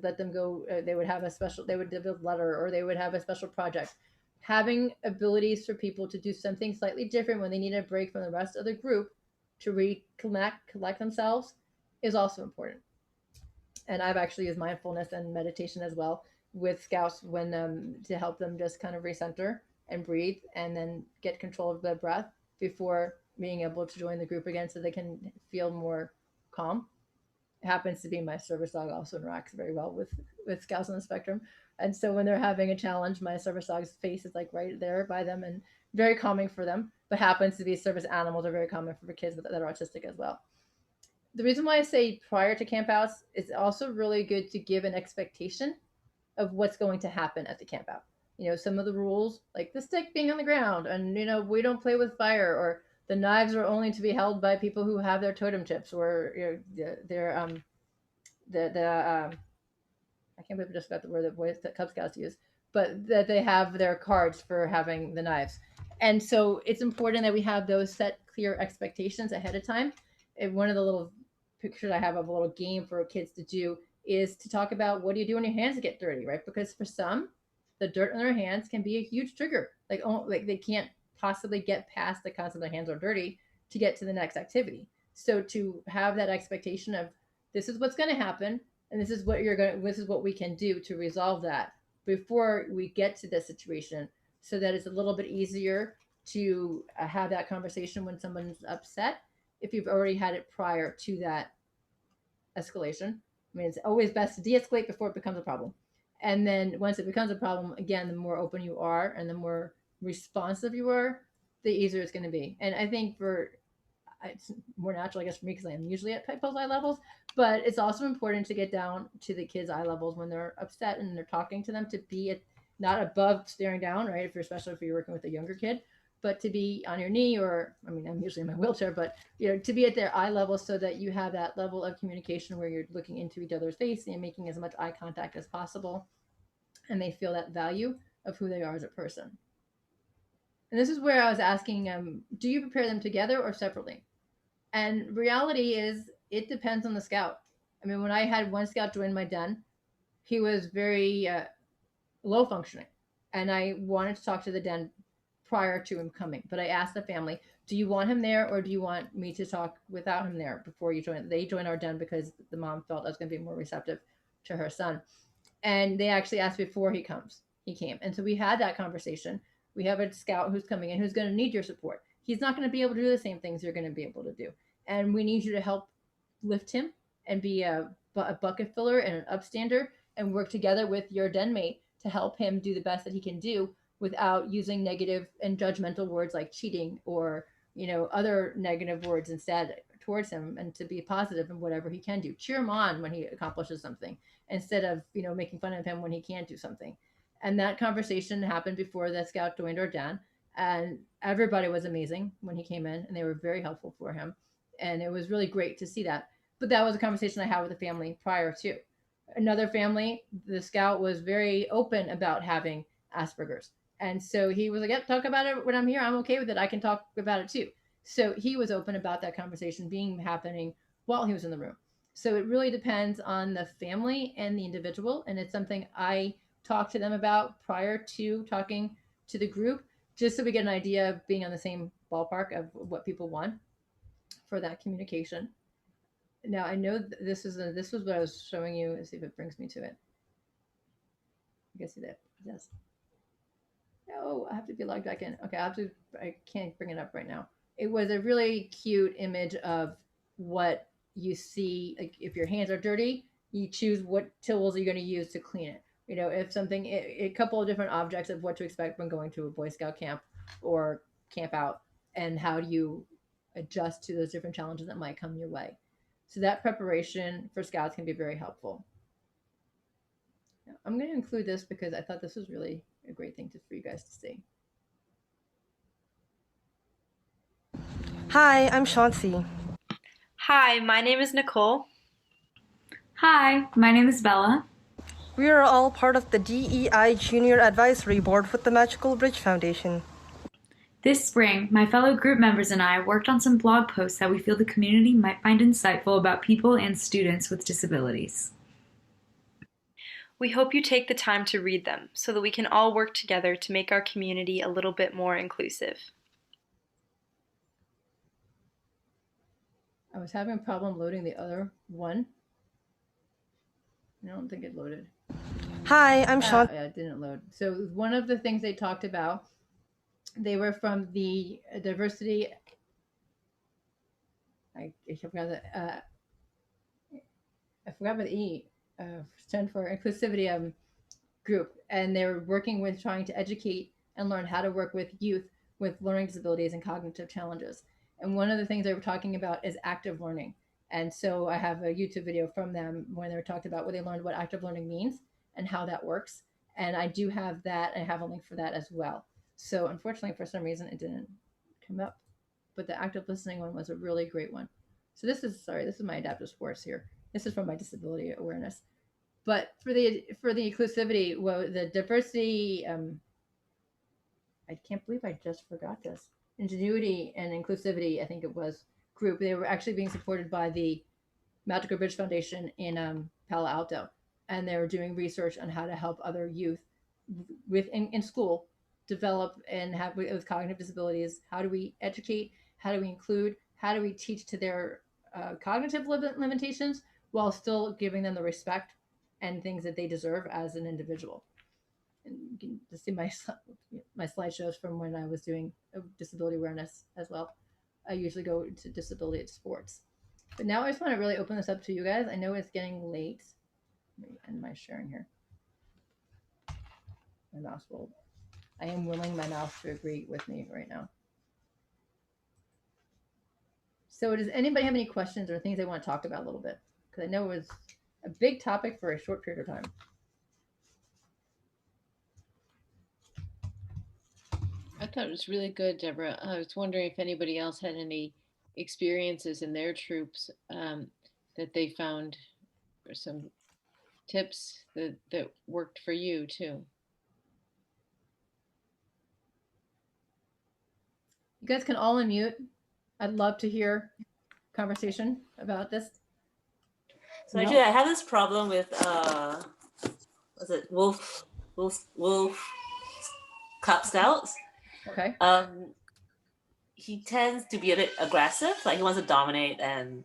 let them go. They would have they would develop a letter, or they would have a special project. Having abilities for people to do something slightly different when they need a break from the rest of the group to collect themselves is also important. And I've actually used mindfulness and meditation as well with Scouts when to help them just kind of recenter and breathe and then get control of their breath before being able to join the group again so they can feel more calm. It happens to be my service dog also interacts very well with Scouts on the spectrum. And so when they're having a challenge, my service dog's face is like right there by them and very calming for them, but happens to be service animals are very common for kids that are autistic as well. The reason why I say prior to campouts is also really good to give an expectation of what's going to happen at the campout. Some of the rules, like the stick being on the ground, and we don't play with fire, or the knives are only to be held by people who have their totem chips, or their I can't believe I just got the word that Cub Scouts use, but that they have their cards for having the knives. And so it's important that we have those set clear expectations ahead of time. And one of the little pictures I have of a little game for kids to do is to talk about what do you do when your hands get dirty, right? Because for some, the dirt on their hands can be a huge trigger. Like they can't possibly get past the concept their hands are dirty to get to the next activity. So to have that expectation of this is what's going to happen, and this is what we can do to resolve that before we get to this situation, so that it's a little bit easier to have that conversation when someone's upset if you've already had it prior to that escalation. I mean, it's always best to de-escalate before it becomes a problem. And then once it becomes a problem, again, the more open you are and the more responsive you are, the easier it's going to be. And I think it's more natural, I guess, for me, because I am usually at people's eye levels, but it's also important to get down to the kids' eye levels when they're upset and they're talking to them, to be not above staring down, right? Especially if you're working with a younger kid, but to be on your knee, or, I mean, I'm usually in my wheelchair, but, to be at their eye level so that you have that level of communication where you're looking into each other's face and making as much eye contact as possible. And they feel that value of who they are as a person. And this is where I was asking, do you prepare them together or separately? And reality is, it depends on the Scout. I mean, when I had one Scout join my den, he was very low functioning. And I wanted to talk to the den prior to him coming. But I asked the family, do you want him there, or do you want me to talk without him there before you join? They joined our den because the mom felt I was going to be more receptive to her son. And they actually asked before he came. And so we had that conversation. We have a Scout who's coming in who's going to need your support. He's not going to be able to do the same things you're going to be able to do. And we need you to help lift him and be a bucket filler and an upstander, and work together with your den mate to help him do the best that he can do without using negative and judgmental words like cheating or, other negative words instead towards him, and to be positive in whatever he can do. Cheer him on when he accomplishes something instead of, making fun of him when he can't do something. And that conversation happened before the Scout joined our den, and everybody was amazing when he came in, and they were very helpful for him. And it was really great to see that. But that was a conversation I had with the family prior to. Another family, the Scout was very open about having Asperger's. And so he was like, yep, talk about it when I'm here. I'm okay with it. I can talk about it too. So he was open about that conversation happening while he was in the room. So it really depends on the family and the individual. And it's something I talk to them about prior to talking to the group, just so we get an idea of being on the same ballpark of what people want for that communication. Now I know this was what I was showing you. Let's see if it brings me to it. You guys see that? Yes. No, I have to be logged back in. Okay, I can't bring it up right now. It was a really cute image of what you see. Like if your hands are dirty, you choose what tools are you going to use to clean it. You know, if something, a couple of different objects of what to expect when going to a Boy Scout camp or camp out, and how do you adjust to those different challenges that might come your way. So that preparation for Scouts can be very helpful. Now, I'm going to include this because I thought this was really a great thing for you guys to see. Hi, I'm Chauncey. Hi, my name is Nicole. Hi, my name is Bella. We are all part of the DEI Junior Advisory Board with the Magical Bridge Foundation. This spring, my fellow group members and I worked on some blog posts that we feel the community might find insightful about people and students with disabilities. We hope you take the time to read them so that we can all work together to make our community a little bit more inclusive. I was having a problem loading the other one. I don't think it loaded. Hi, I'm Sean. Yeah, it didn't load. So one of the things they talked about, they were from the diversity. I forgot that. I forgot about the E. Stand for inclusivity group, and they were working with trying to educate and learn how to work with youth with learning disabilities and cognitive challenges. And one of the things they were talking about is active learning. And so I have a YouTube video from them when they were talked about where they learned what active learning means and how that works. And I do have that. I have a link for that as well. So unfortunately, for some reason, it didn't come up. But the active listening one was a really great one. So this is my adaptive sports here. This is from my disability awareness. But for the inclusivity, well, the diversity, I can't believe I just forgot this. Ingenuity and inclusivity, I think it was, group. They were actually being supported by the Magical Bridge Foundation in Palo Alto, and they were doing research on how to help other youth in school develop and have with cognitive disabilities. How do we educate? How do we include? How do we teach to their cognitive limitations while still giving them the respect and things that they deserve as an individual? And you can just see my slideshows from when I was doing disability awareness as well. I usually go to disability at sports. But now I just want to really open this up to you guys. I know it's getting late. Let me end my sharing here. My mouse will. I am willing my mouse to agree with me right now. So does anybody have any questions or things they want to talk about a little bit? Because I know it was a big topic for a short period of time. I thought it was really good, Deborah. I was wondering if anybody else had any experiences in their troops that they found, or some tips that worked for you too. You guys can all unmute. I'd love to hear conversation about this. So actually, I have this problem with what's it, wolf Cub Scouts. Okay. He tends to be a bit aggressive, like he wants to dominate and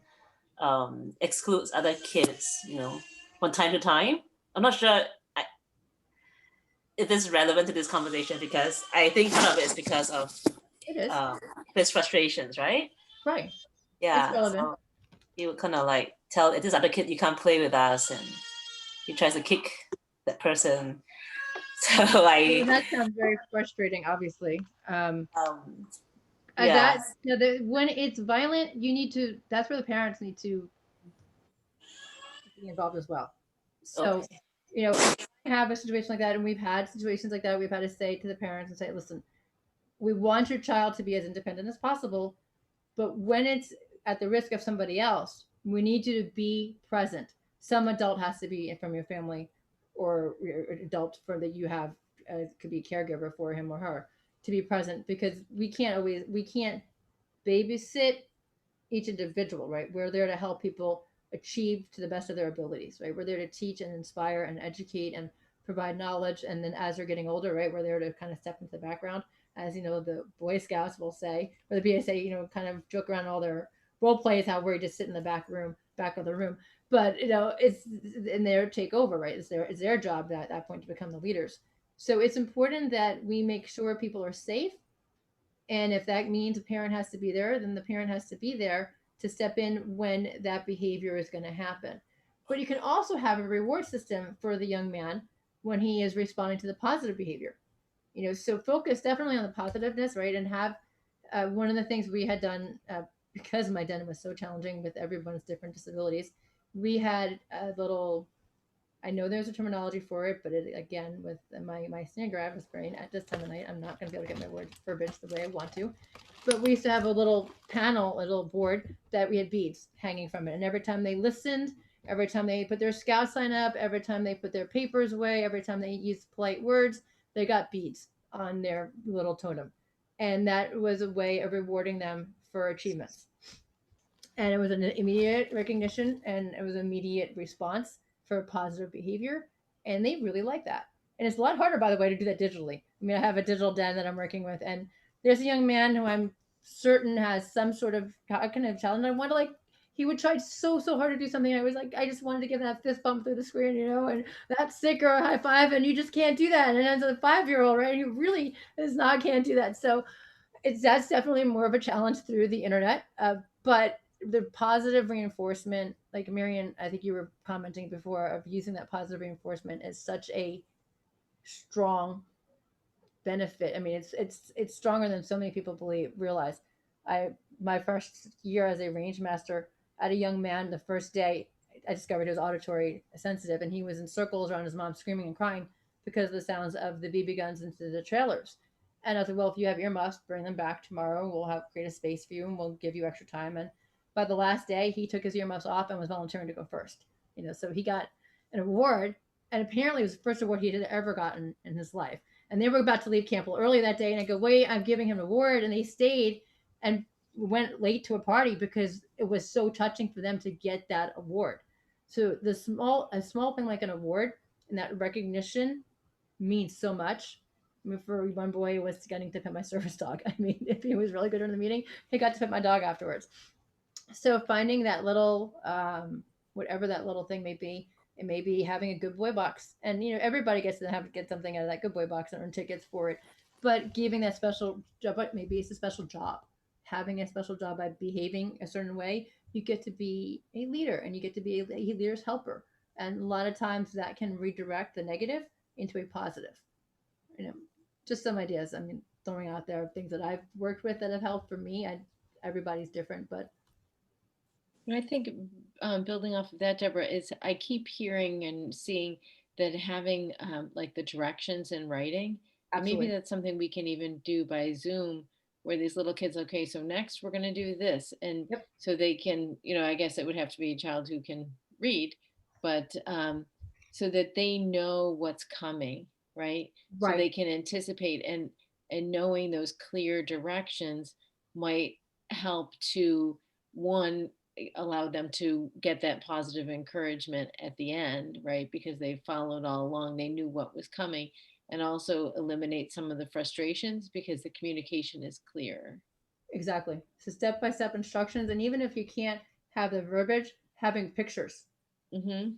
excludes other kids, from time to time. I'm not sure if this is relevant to this conversation, because I think some of it is because of his frustrations, right? Right. Yeah. It's relevant. So he would kind of like tell this other kid, you can't play with us, and he tries to kick that person. So that sounds very frustrating, obviously. Yeah. When it's violent, that's where the parents need to be involved as well. So, have a situation like that, and we've had situations like that. We've had to say to the parents and say, listen, we want your child to be as independent as possible, but when it's at the risk of somebody else, we need you to be present. Some adult has to be from your family, or adult that you have, could be a caregiver for him or her, to be present, because we can't babysit each individual, right? We're there to help people achieve to the best of their abilities, right? We're there to teach and inspire and educate and provide knowledge. And then as they're getting older, right, we're there to kind of step into the background. As you know, the Boy Scouts will say, or the BSA, you know, kind of joke around all their role plays, how we just sit in the back of the room. But you know, it's in their take over, right? It's their job at that point to become the leaders. So it's important that we make sure people are safe. And if that means a parent has to be there, then the parent has to be there to step in when that behavior is going to happen. But you can also have a reward system for the young man when he is responding to the positive behavior. You know, so focus definitely on the positiveness, right? And have one of the things we had done because my den was so challenging with everyone's different disabilities, we had a little, I know there's a terminology for it, but it, again, with my standardized brain at this time of night, I'm not going to be able to get my word verbiage the way I want to. But we used to have a little panel, a little board that we had beads hanging from it. And every time they listened, every time they put their scout sign up, every time they put their papers away, every time they used polite words, they got beads on their little totem. And that was a way of rewarding them for achievements. And it was an immediate recognition and it was an immediate response for positive behavior. And they really like that. And it's a lot harder, by the way, to do that digitally. I mean, I have a digital den that I'm working with, and there's a young man who I'm certain has some sort of cognitive challenge. I want to like, he would try so hard to do something. I was like, I just wanted to give that fist bump through the screen, you know, and that sticker or high five, and you just can't do that. And as a 5-year-old, right, who really is not can't do that. So that's definitely more of a challenge through the internet. But the positive reinforcement, like Marian, I think you were commenting before, of using that positive reinforcement is such a strong benefit. I mean, it's stronger than so many people realize. My first year as a range master, I had a young man the first day. I discovered he was auditory sensitive, and he was in circles around his mom, screaming and crying because of the sounds of the BB guns into the trailers. And I was like, well, if you have earmuffs, bring them back tomorrow. We'll have create a space for you, and we'll give you extra time. And by the last day, he took his earmuffs off and was volunteering to go first. You know, so he got an award, and apparently it was the first award he had ever gotten in his life. And they were about to leave camp early that day, and I go, wait, I'm giving him an award, and they stayed and went late to a party because it was so touching for them to get that award. So a small thing like an award and that recognition means so much. I mean, for one boy, it was getting to pet my service dog. I mean, if he was really good in the meeting, he got to pet my dog afterwards. So finding that little, whatever that little thing may be, it may be having a good boy box, and you know everybody gets to get something out of that good boy box and earn tickets for it. But giving that special job, but maybe it's a special job. Having a special job by behaving a certain way, you get to be a leader, and you get to be a leader's helper. And a lot of times that can redirect the negative into a positive. You know, just some ideas. I mean, throwing out there things that I've worked with that have helped for me. Everybody's different, but I think building off of that, Deborah, is I keep hearing and seeing that having like the directions in writing, and maybe absolutely. that's something we can even do by Zoom, where these little kids, okay, so next we're going to do this. And Yep. so they can, you know, I guess it would have to be a child who can read, but so that they know what's coming, right? So they Right. can anticipate, and knowing those clear directions might help to, one, allow them to get that positive encouragement at the end, right? Because they followed all along, they knew what was coming, and also eliminate some of the frustrations because the communication is clear. Exactly. So step-by-step instructions, and even if you can't have the verbiage, having pictures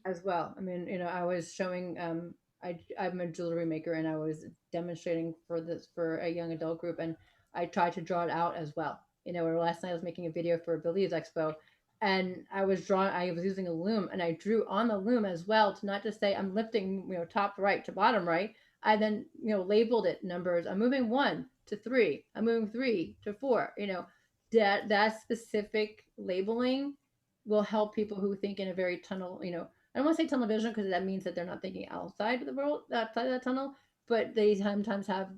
as well. I mean, you know, I was showing. I'm a jewelry maker, and I was demonstrating for a young adult group, and I tried to draw it out as well. You know, last night I was making a video for Abilities Expo, and I was using a loom, and I drew on the loom as well to not just say I'm lifting, you know, top right to bottom right. I then, you know, labeled it numbers. I'm moving 1 to 3. I'm moving 3 to 4. You know, that specific labeling will help people who think in a very tunnel, you know, I don't want to say tunnel vision because that means that they're not thinking outside of the world, outside of that tunnel, but they sometimes have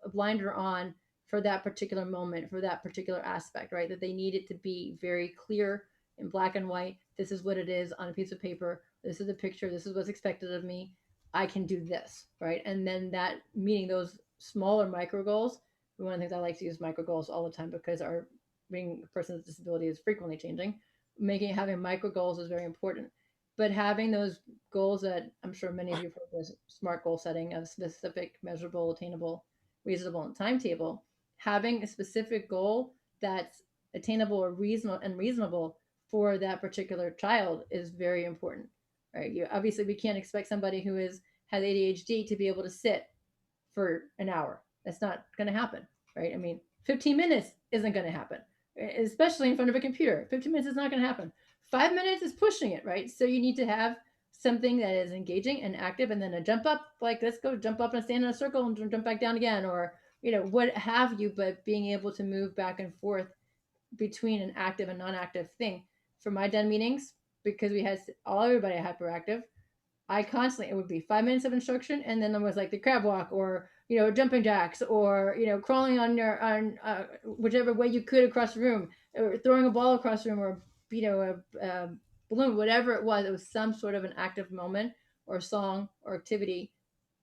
a blinder on for that particular moment, for that particular aspect, right? That they need it to be very clear in black and white. This is what it is on a piece of paper. This is the picture. This is what's expected of me. I can do this, right? And then that meeting those smaller micro goals. One of the things I like to use micro goals all the time because our being a person with disability is frequently changing. Having micro goals is very important. But having those goals that I'm sure many of you have heard as SMART goal setting of specific, measurable, attainable, reasonable, and timetable, having a specific goal that's attainable or reasonable for that particular child is very important, right? Obviously we can't expect somebody who has ADHD to be able to sit for an hour. That's not going to happen, right? I mean, 15 minutes isn't going to happen, especially in front of a computer. 15 minutes is not going to happen. 5 minutes is pushing it, right? So you need to have something that is engaging and active, and then a jump up, like let's go jump up and stand in a circle and jump back down again, or what have you. But being able to move back and forth between an active and non-active thing. For my den meetings, because we had everybody hyperactive, I constantly, it would be 5 minutes of instruction, and then there was like the crab walk, or jumping jacks, or crawling on whichever way you could across the room, or throwing a ball across the room, or a balloon, whatever it was some sort of an active moment or song or activity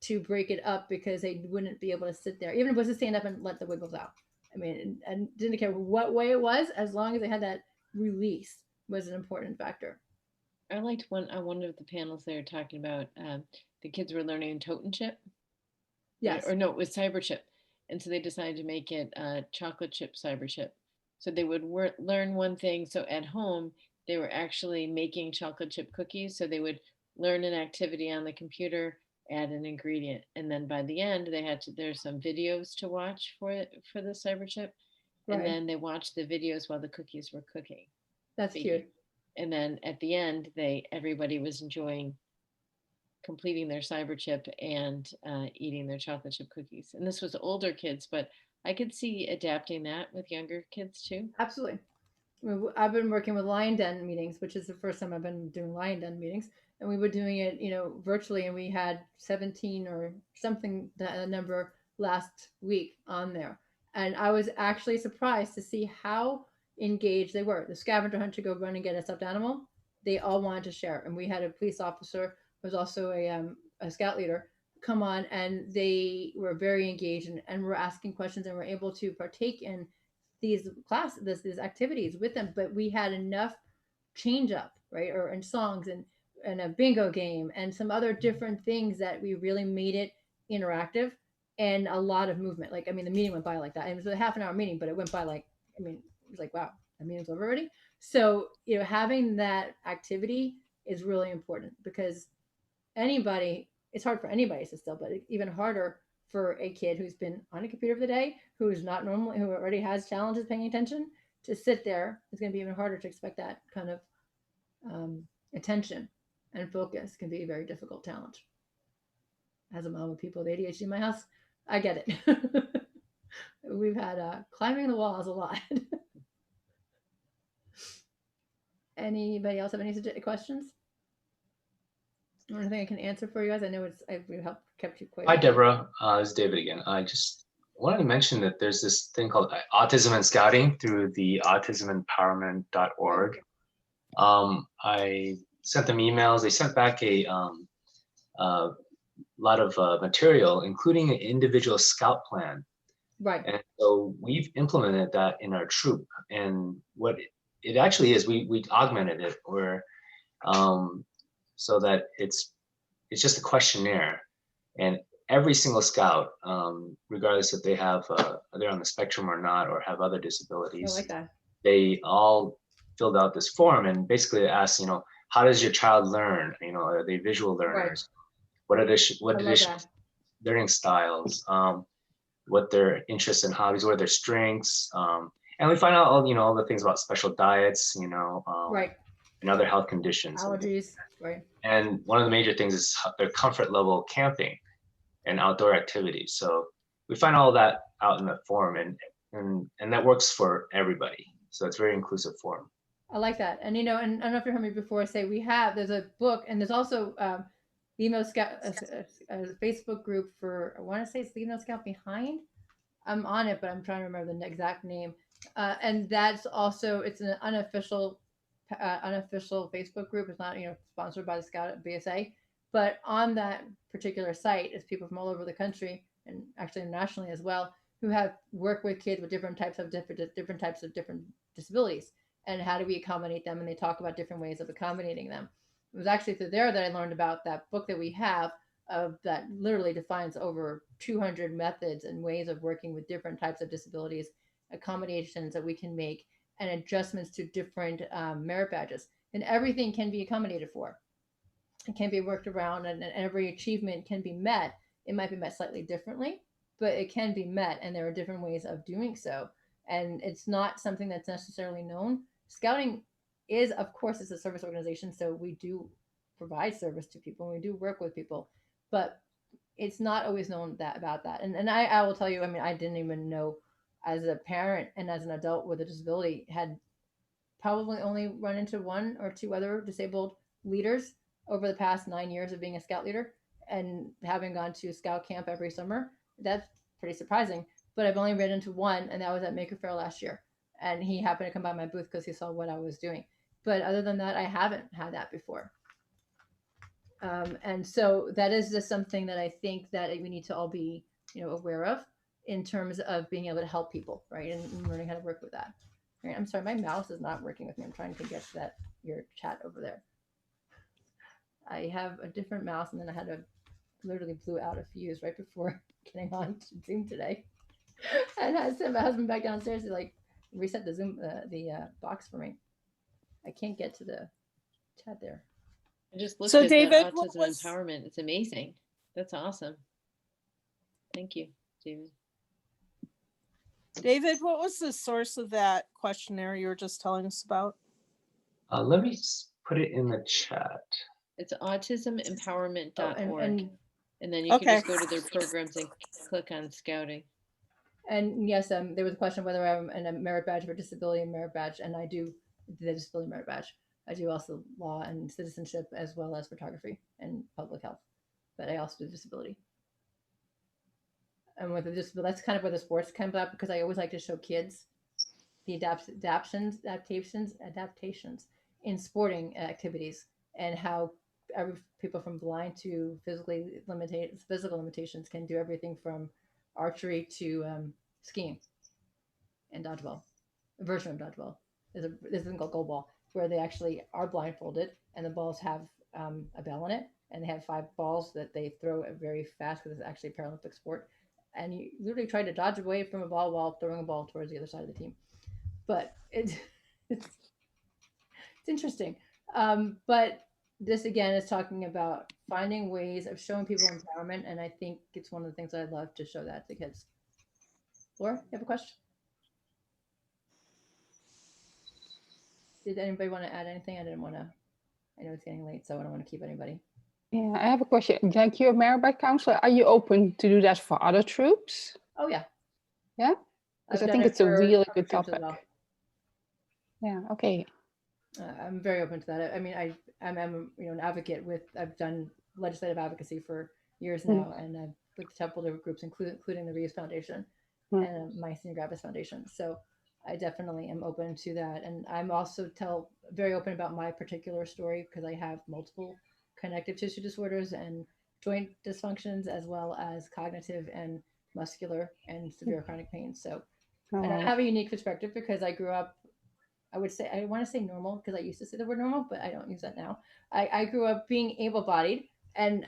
to break it up, because they wouldn't be able to sit there, even if it was to stand up and let the wiggles out. I mean, and didn't care what way it was, as long as they had that release was an important factor. I liked one of the panels they were talking about. The kids were learning totem chip. Yes. Or no, it was cyber chip, and so they decided to make it chocolate chip cyber chip. So they would learn one thing. So at home, they were actually making chocolate chip cookies. So they would learn an activity on the computer, add an ingredient, and then by the end, there's some videos to watch for the cyber chip, Right. And then they watched the videos while the cookies were cooking. That's cute. And then at the end, everybody was enjoying completing their cyber chip and eating their chocolate chip cookies. And this was older kids, but I could see adapting that with younger kids too. Absolutely. I've been working with Lion Den meetings, which is the first time I've been doing Lion Den meetings, and we were doing it, virtually, and we had 17 or something, that number last week on there. And I was actually surprised to see how engaged they were. The scavenger hunt to go run and get a stuffed animal, they all wanted to share. And we had a police officer who was also a scout leader come on, and they were very engaged and were asking questions, and were able to partake in these activities with them. But we had enough change up, right, or in songs and a bingo game and some other different things that we really made it interactive, and a lot of movement. Like, I mean, the meeting went by like that. It was a half an hour meeting, but it went by like, I mean, it was like, wow, the meeting's over already. So, having that activity is really important, because it's hard for anybody to still, but even harder for a kid who's been on a computer for the day, who's not normally, who already has challenges paying attention, to sit there. It's going to be even harder to expect that kind of attention and focus. Can be a very difficult challenge. As a mom of people with ADHD in my house, I get it. We've had climbing the walls a lot. Anybody else have any questions? Anything I can answer for you guys? I know we helped kept you quite. Hi, Deborah. It's David again. I just wanted to mention that there's this thing called Autism and Scouting through the autismempowerment.org. I sent them emails. They sent back a lot of material, including an individual scout plan. Right. And so we've implemented that in our troop. And what it actually is, we augmented it where so that it's just a questionnaire, and every single scout, regardless if they have they're on the spectrum or not, or have other disabilities, I like that. They all filled out this form, and basically it asks, how does your child learn? Are they visual learners? Right. What are their learning styles? What their interests and hobbies? What are their strengths? And we find out all the things about special diets, right, and other health conditions, allergies, right. And one of the major things is their comfort level camping and outdoor activities. So we find all that out in the form, and that works for everybody. So it's a very inclusive form. I like that. And and I don't know if you heard me before say there's a book, and there's also Female Scout, a Facebook group for, I want to say it's Female Scout Behind. I'm on it, but I'm trying to remember the exact name. And that's also, it's an unofficial Facebook group. It's not sponsored by the Scout BSA, but on that particular site is people from all over the country, and actually internationally as well, who have worked with kids with different types of different disabilities, and how do we accommodate them, and they talk about different ways of accommodating them. It was actually through there that I learned about that book that we have that literally defines over 200 methods and ways of working with different types of disabilities, accommodations that we can make, and adjustments to different merit badges. And everything can be accommodated for. It can be worked around, and every achievement can be met. It might be met slightly differently, but it can be met, and there are different ways of doing so. And it's not something that's necessarily known. Scouting is, of course, it's a service organization, so we do provide service to people, and we do work with people, but it's not always known about that. And I will tell you, I mean, I didn't even know, as a parent and as an adult with a disability, had probably only run into one or two other disabled leaders over the past 9 years of being a Scout leader, and having gone to Scout camp every summer. That's pretty surprising. But I've only ran into one, and that was at Maker Faire last year. And he happened to come by my booth because he saw what I was doing. But other than that, I haven't had that before. And so that is just something that I think that we need to all be, aware of in terms of being able to help people, right? And learning how to work with that. Right? I'm sorry, my mouse is not working with me. I'm trying to get to your chat over there. I have a different mouse, and then I had to literally blew out a fuse right before getting on to Zoom today. And I sent my husband back downstairs to reset the Zoom the box for me. I can't get to the chat there. I just looked So at David, that autism empowerment. It's amazing. That's awesome. Thank you, David. David, what was the source of that questionnaire you were just telling us about? Let me put it in the chat. It's autismempowerment.org. And then you Okay. can just go to their programs and click on scouting. And yes, there was a question whether I'm in a merit badge for disability and merit badge, and I do the disability merit badge. I do also law and citizenship, as well as photography and public health, but I also do disability. And with the disability, that's kind of where the sports comes up, because I always like to show kids the adaptations in sporting activities, and how people from blind to physical limitations can do everything from archery to skiing and dodgeball. A version of dodgeball. There's a thing called goalball, where they actually are blindfolded, and the balls have a bell in it, and they have 5 balls that they throw very fast, because it's actually a Paralympic sport. And you literally try to dodge away from a ball while throwing a ball towards the other side of the team. But it's interesting. But this again is talking about finding ways of showing people empowerment, and I think it's one of the things I love to show that to kids. Laura, you have a question? Did anybody want to add anything? I know it's getting late, so I don't want to keep anybody. Yeah, I have a question. Like, you're a merit badge counselor. Are you open to do that for other troops? Oh yeah. Yeah? Because I think it's a really good topic. Well. Yeah, okay. I'm very open to that. I mean, I'm an advocate I've done legislative advocacy for years now, and I've looked at several different groups, including the Reeves Foundation and my Senior Gravis Foundation. So I definitely am open to that. And I'm also very open about my particular story, because I have multiple connective tissue disorders and joint dysfunctions, as well as cognitive and muscular and severe chronic pain. So, and I have a unique perspective, because I grew up, I want to say normal, because I used to say the word normal, but I don't use that now. I grew up being able-bodied, and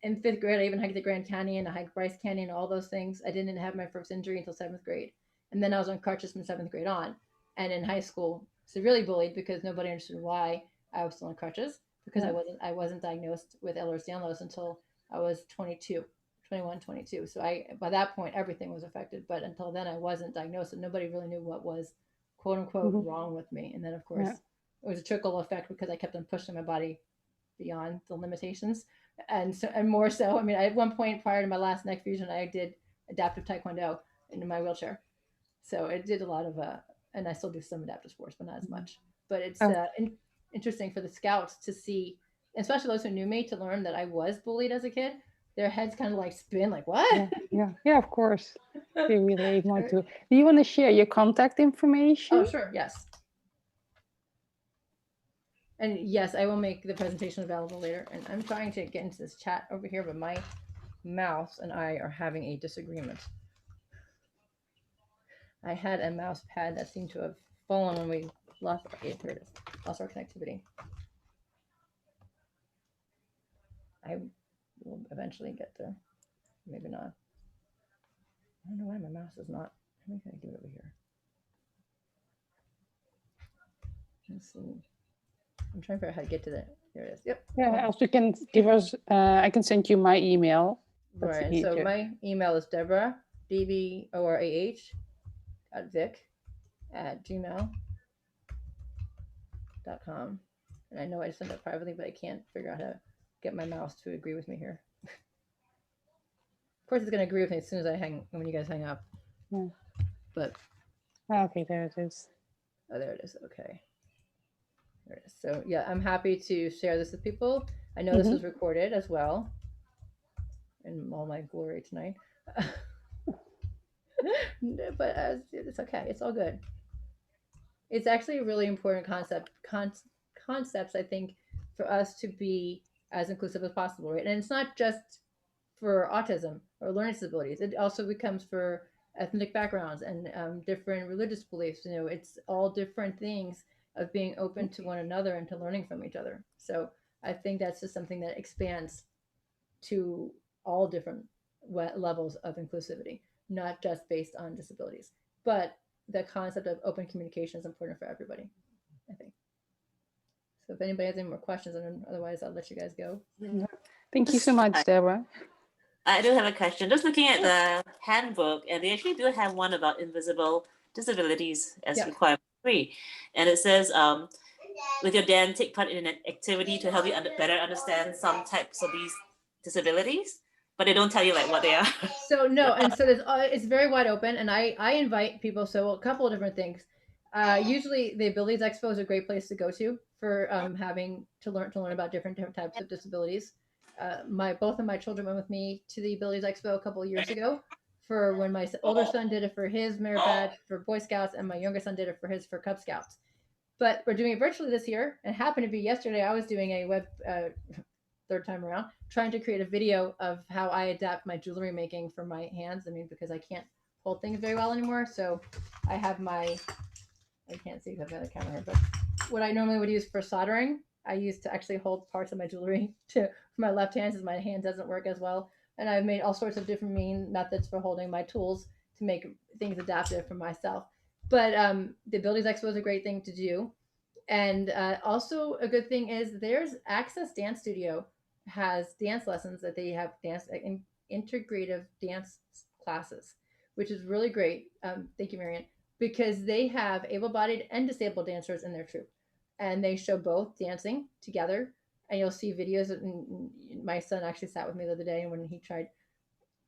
in 5th grade, I even hiked the Grand Canyon, I hiked Bryce Canyon, all those things. I didn't have my first injury until 7th grade. And then I was on crutches from 7th grade on. And in high school, severely bullied, because nobody understood why I was still on crutches, because I wasn't diagnosed with Ehlers-Danlos until I was 21, 22. So by that point, everything was affected. But until then, I wasn't diagnosed, and nobody really knew what was quote unquote wrong with me. And then of course it was a trickle effect, because I kept on pushing my body beyond the limitations. And more so, I mean, at one point prior to my last neck fusion, I did adaptive Taekwondo in my wheelchair. So it did a lot of, and I still do some adaptive sports, but not as much. But it's interesting for the Scouts to see, especially those who knew me, to learn that I was bullied as a kid. Their heads kind of spin, what? Yeah, of course. They really want to. Do you want to share your contact information? Oh, sure, yes. And yes, I will make the presentation available later. And I'm trying to get into this chat over here, but my mouse and I are having a disagreement. I had a mouse pad that seemed to have fallen when we lost. Here it is. Lost our connectivity. I will eventually get there. Maybe not. I don't know why my mouse is not. How can I do it over here? Let's see. I'm trying to figure out how to get to that. There it is. Yep. Yeah, also you can give us, I can send you my email. That's Right. easier. So my email is Deborah, DBORAH, Vic@gmail.com. And I know I sent it privately, but I can't figure out how to get my mouse to agree with me here. Of course, it's going to agree with me as soon as when you guys hang up. Yeah. But Okay, there it is. oh, there it is. Okay. There it is. So yeah, I'm happy to share this with people. I know this was recorded as well, in all my glory tonight. But it's okay. It's all good. It's actually a really important concepts, I think, for us to be as inclusive as possible, right? And it's not just for autism or learning disabilities. It also becomes for ethnic backgrounds and different religious beliefs. You know, it's all different things of being open to one another and to learning from each other. So I think that's just something that expands to all different levels of inclusivity, not just based on disabilities. But the concept of open communication is important for everybody, I think. So if anybody has any more questions, and otherwise I'll let you guys go. Thank you so much, Deborah. I do have a question. Just looking at the handbook, and they actually do have one about invisible disabilities as required 3. And it says, with your Dan, take part in an activity to help you better understand some types of these disabilities, but they don't tell you like what they are. So no, and so there's it's very wide open, and I invite people. So a couple of different things. Usually, the Abilities Expo is a great place to go to for having to learn about different types of disabilities. Both of my children went with me to the Abilities Expo a couple of years ago for when my older son did it for his merit badge for Boy Scouts, and my younger son did it for his for Cub Scouts. But we're doing it virtually this year. It happened to be yesterday. I was doing a web third time around, trying to create a video of how I adapt my jewelry making for my hands. I mean, because I can't hold things very well anymore. So I have I can't see because I've got a camera here, but what I normally would use for soldering, I use to actually hold parts of my jewelry for my left hand, since my hand doesn't work as well. And I've made all sorts of different methods for holding my tools to make things adaptive for myself. But the Abilities Expo is a great thing to do. And also a good thing is there's Access Dance Studio has dance lessons that they have integrative dance classes, which is really great. Thank you, Marian, because they have able-bodied and disabled dancers in their troupe, and they show both dancing together. And you'll see videos. My son actually sat with me the other day, and when he tried,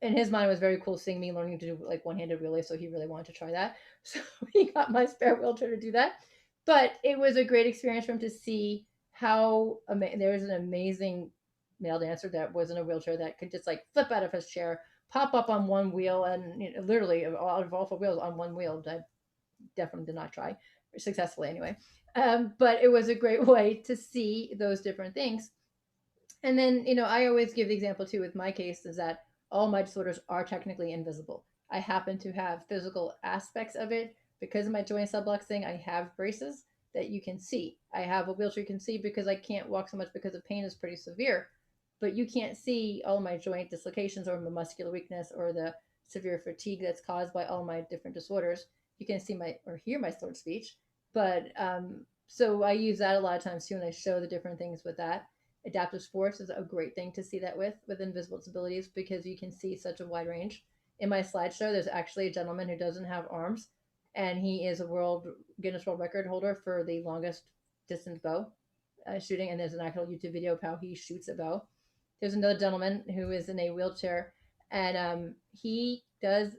in his mind, it was very cool seeing me learning to do like one-handed relay, so he really wanted to try that. So he got my spare wheelchair to do that. But it was a great experience for him to see how there was an amazing male dancer that was in a wheelchair that could just like flip out of his chair, pop up on one wheel, and literally out of all 4 wheels on one wheel. I definitely did not try successfully anyway. But it was a great way to see those different things. And then, I always give the example too with my case is that all my disorders are technically invisible. I happen to have physical aspects of it. Because of my joint subluxing, I have braces that you can see. I have a wheelchair you can see because I can't walk so much because the pain is pretty severe. But you can't see all my joint dislocations or my muscular weakness or the severe fatigue that's caused by all my different disorders. You can see or hear my slurred speech. But so I use that a lot of times too, and I show the different things with that. Adaptive sports is a great thing to see that with invisible disabilities because you can see such a wide range. In my slideshow, there's actually a gentleman who doesn't have arms, and he is a Guinness World Record holder for the longest distance bow shooting. And there's an actual YouTube video of how he shoots a bow. There's another gentleman who is in a wheelchair, and he does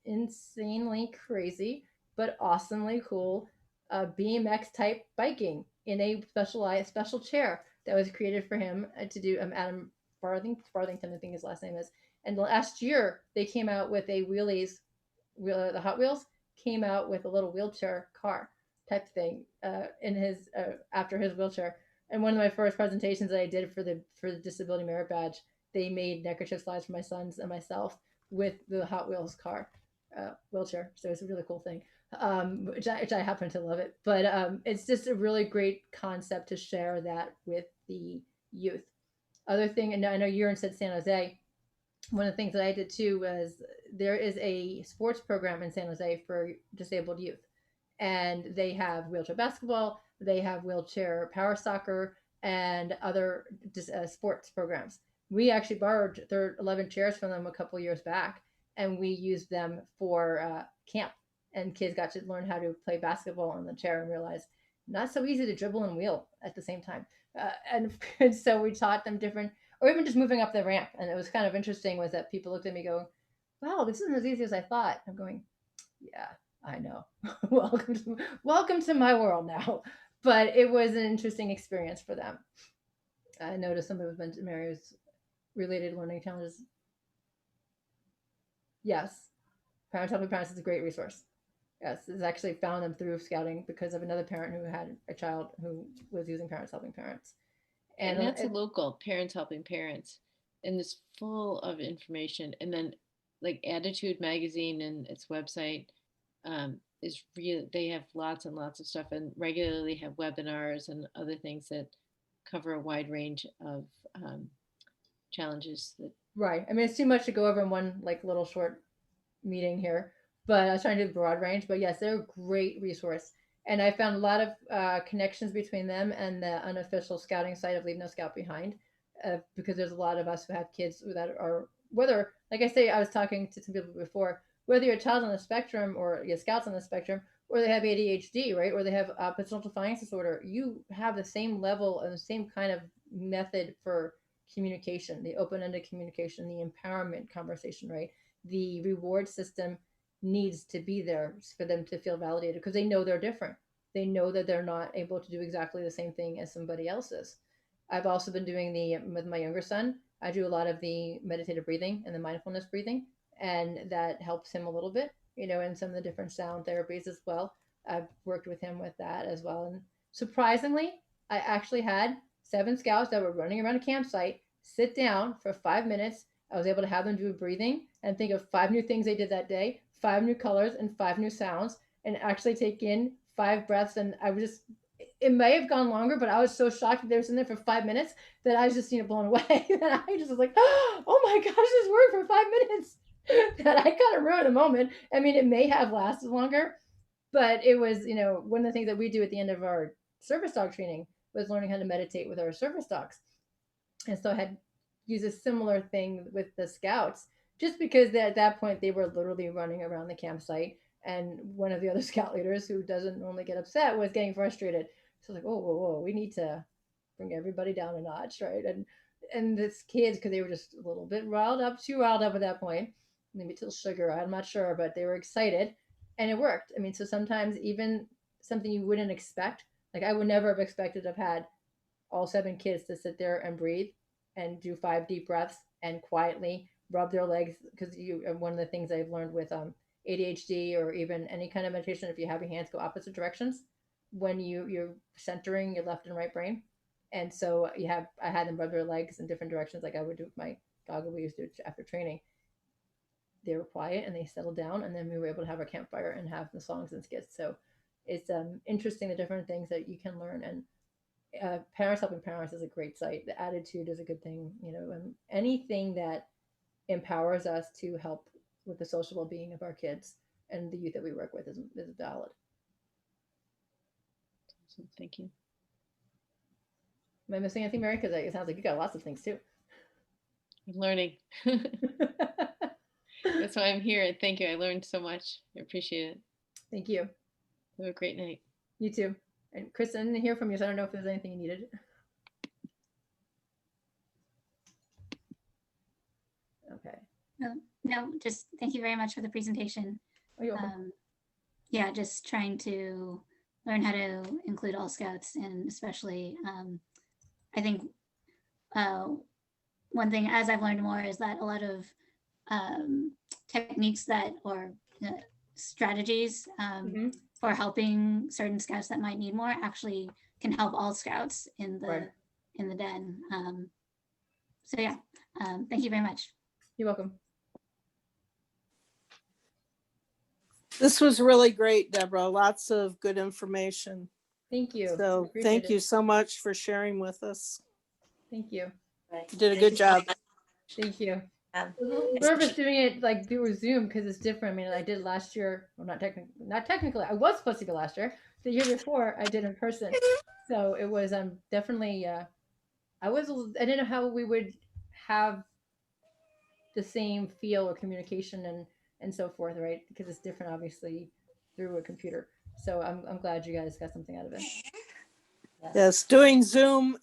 insanely crazy but awesomely cool BMX type biking in a special chair that was created for him to do. Adam Farthington, I think his last name is. And last year they came out with the Hot Wheels came out with a little wheelchair car type thing in his after his wheelchair. And one of my first presentations that I did for the disability merit badge, they made neckerchief slides for my sons and myself with the Hot Wheels car. wheelchair, so it's a really cool thing, which I happen to love it. But it's just a really great concept to share that with the youth. Other thing, and I know you're in San Jose. One of the things that I did too was there is a sports program in San Jose for disabled youth, and they have wheelchair basketball, they have wheelchair power soccer, and other sports programs. We actually borrowed 11 chairs from them a couple years back, and we used them for camp. And kids got to learn how to play basketball on the chair and realize not so easy to dribble and wheel at the same time. And so we taught them different, or even just moving up the ramp. And it was kind of interesting was that people looked at me going, wow, this isn't as easy as I thought. I'm going, yeah, I know. welcome to my world now. But it was an interesting experience for them. I noticed some of Mary's related learning challenges. Yes, Parents Helping Parents is a great resource. Yes, it's actually found them through scouting because of another parent who had a child who was using Parents Helping Parents. And that's a local Parents Helping Parents, and it's full of information. And then like Attitude Magazine and its website is real. They have lots and lots of stuff, and regularly have webinars and other things that cover a wide range of challenges. Right. I mean, it's too much to go over in one like little short meeting here, but I was trying to do broad range. But yes, they're a great resource. And I found a lot of connections between them and the unofficial scouting site of Leave No Scout Behind, because there's a lot of us who have kids that are, whether, like I say, I was talking to some people before, whether you're a child on the spectrum or you're scouts on the spectrum, or they have ADHD, right, or they have oppositional defiance disorder, you have the same level and the same kind of method for communication, the open-ended communication, the empowerment conversation, right? The reward system needs to be there for them to feel validated because they know they're different. They know that they're not able to do exactly the same thing as somebody else is. I've also been doing with my younger son, I do a lot of the meditative breathing and the mindfulness breathing, and that helps him a little bit, and some of the different sound therapies as well. I've worked with him with that as well. And surprisingly, I actually had 7 scouts that were running around a campsite sit down for 5 minutes. I was able to have them do breathing and think of 5 new things they did that day, 5 new colors and 5 new sounds, and actually take in 5 breaths. And I was just, it may have gone longer, but I was so shocked that they were sitting there for 5 minutes that I was just, blown away. That I just was like, oh my gosh, this worked for 5 minutes. That I kind of ruined the moment. I mean, it may have lasted longer, but it was, one of the things that we do at the end of our service dog training was learning how to meditate with our service dogs. And so I had used a similar thing with the scouts, just because at that point they were literally running around the campsite, and one of the other scout leaders, who doesn't normally get upset, was getting frustrated. So like, whoa, we need to bring everybody down a notch, right? And this kids, because they were just a little bit too riled up at that point, maybe till sugar, I'm not sure, but they were excited, and it worked. I mean, so sometimes even something you wouldn't expect, like I would never have expected to have had all 7 kids to sit there and breathe and do 5 deep breaths and quietly rub their legs, because one of the things I've learned with ADHD or even any kind of meditation, if you have your hands go opposite directions, when you're centering your left and right brain. And so I had them rub their legs in different directions, like I would do with my dog, we used to do after training. They were quiet and they settled down, and then we were able to have a campfire and have the songs and skits. So it's interesting, the different things that you can learn. And Parents Helping Parents is a great site. The Attitude is a good thing, and anything that empowers us to help with the social well-being of our kids and the youth that we work with is valid. Awesome. Thank you. Am I missing anything, Mary? Because it sounds like you got lots of things too. I'm learning. That's why I'm here. Thank you. I learned so much. I appreciate it. Thank you. Have a great night. You too. And Chris, I didn't hear from you, so I don't know if there's anything you needed. Okay. No, just thank you very much for the presentation. Oh, you're welcome. Yeah, just trying to learn how to include all scouts, and especially I think one thing as I've learned more is that a lot of techniques or strategies for helping certain scouts that might need more actually can help all scouts in the den. So yeah, thank you very much. You're welcome. This was really great, Deborah. Lots of good information. Thank you. So Appreciate thank it. you so much for sharing with us. Thank you. Right. You did a Thank good you so job. much. Thank you. Um, A little nervous doing it like through Zoom because it's different. I mean, I did last year. Well, not technically. I was supposed to be last year. The year before, I did in person. So it was definitely. I didn't know how we would have the same feel or communication and so forth, right? Because it's different, obviously, through a computer. So I'm glad you guys got something out of it. Yes, doing Zoom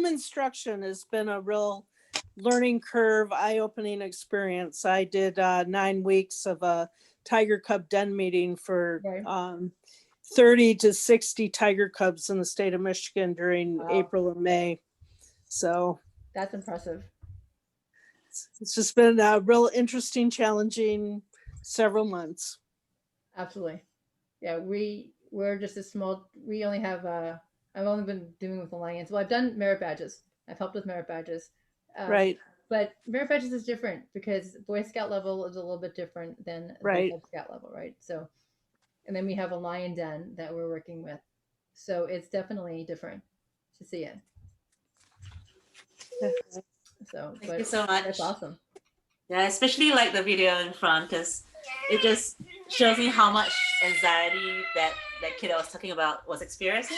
instruction has been a real learning curve, eye-opening experience. I did 9 weeks of a Tiger Cub Den meeting for 30 to 60 Tiger Cubs in the state of Michigan during April and May. So that's impressive. It's just been a real interesting, challenging several months. Absolutely. Yeah, we're just a small, we only have, I've only been doing with Alliance. Well, I've done merit badges. I've helped with merit badges. Right. But merit badges is different because Boy Scout level is a little bit different than the Cub Scout level, right? So, and then we have a Lion Den that we're working with. So it's definitely different to see it. So thank you so much. That's awesome. Yeah, especially like the video in front, because it just shows me how much anxiety that kid I was talking about was experiencing.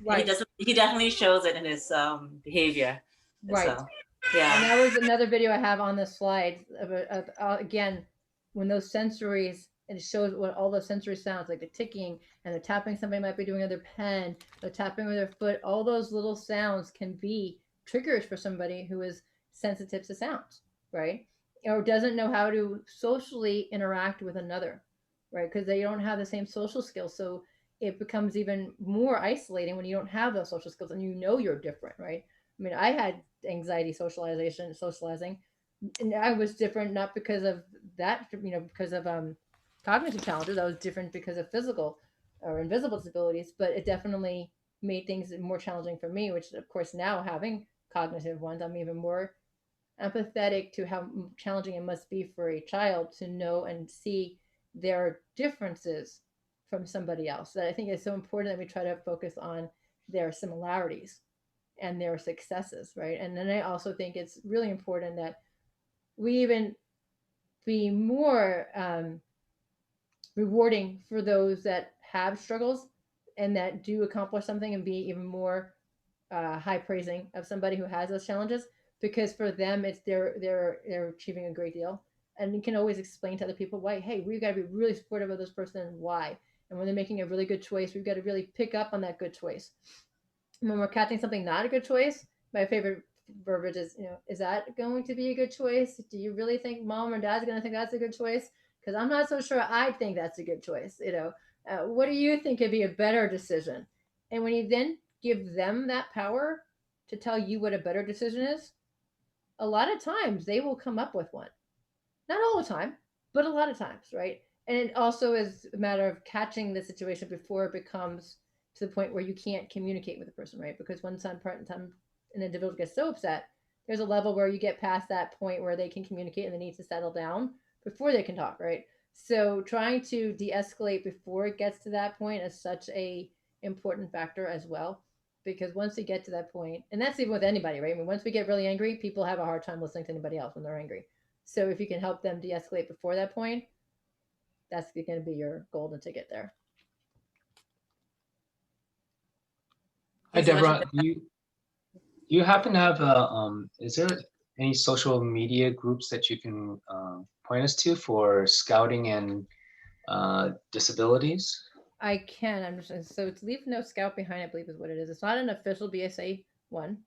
Right. He definitely shows it in his behavior. Right. So, yeah. And that was another video I have on the slide of again, when those sensories, and it shows what all those sensory sounds, like the ticking and the tapping somebody might be doing with their pen, the tapping with their foot, all those little sounds can be triggers for somebody who is sensitive to sounds, right? Or doesn't know how to socially interact with another, right? Because they don't have the same social skills. So it becomes even more isolating when you don't have those social skills and you know you're different, right? I mean, I had anxiety socializing, and I was different not because of that, because of cognitive challenges. I was different because of physical or invisible disabilities, but it definitely made things more challenging for me, which of course now having cognitive ones, I'm even more empathetic to how challenging it must be for a child to know and see their differences from somebody else. That I think is so important that we try to focus on their similarities and their successes, right? And then I also think it's really important that we even be more rewarding for those that have struggles and that do accomplish something, and be even more high praising of somebody who has those challenges, because for them it's they're achieving a great deal, and you can always explain to other people why. Hey, we've got to be really supportive of this person and why. And when they're making a really good choice, we've got to really pick up on that good choice. When we're catching something not a good choice, my favorite verbiage is, is that going to be a good choice? Do you really think mom or dad's going to think that's a good choice? Because I'm not so sure I think that's a good choice. What do you think could be a better decision? And when you then give them that power to tell you what a better decision is, a lot of times they will come up with one. Not all the time, but a lot of times, right? And it also is a matter of catching the situation before it becomes to the point where you can't communicate with the person, right? Because when some an individual gets so upset, there's a level where you get past that point where they can communicate and they need to settle down before they can talk, right? So trying to de-escalate before it gets to that point is such a important factor as well. Because once we get to that point, and that's even with anybody, right? I mean, once we get really angry, people have a hard time listening to anybody else when they're angry. So if you can help them de-escalate before that point, that's going to be your golden ticket there. Hi, Deborah. Do you happen to have is there any social media groups that you can point us to for scouting and disabilities? I can. I'm just so it's Leave No Scout Behind, I believe is what it is. It's not an official BSA one.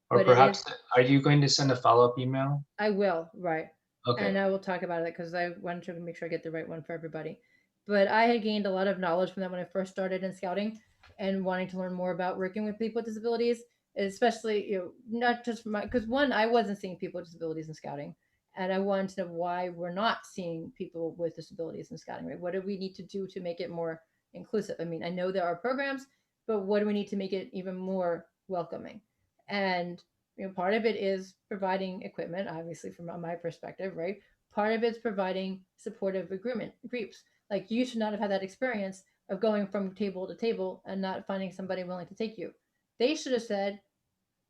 Or perhaps, are you going to send a follow-up email? I will, right. Okay. And I will talk about it because I wanted to make sure I get the right one for everybody. But I had gained a lot of knowledge from that when I first started in scouting and wanting to learn more about working with people with disabilities, especially, not just because one, I wasn't seeing people with disabilities in scouting. And I wanted to know why we're not seeing people with disabilities in scouting, right? What do we need to do to make it more inclusive? I mean, I know there are programs, but what do we need to make it even more welcoming? And part of it is providing equipment, obviously from my perspective, right? Part of it's providing supportive agreement groups. Like, you should not have had that experience of going from table to table and not finding somebody willing to take you. They should have said,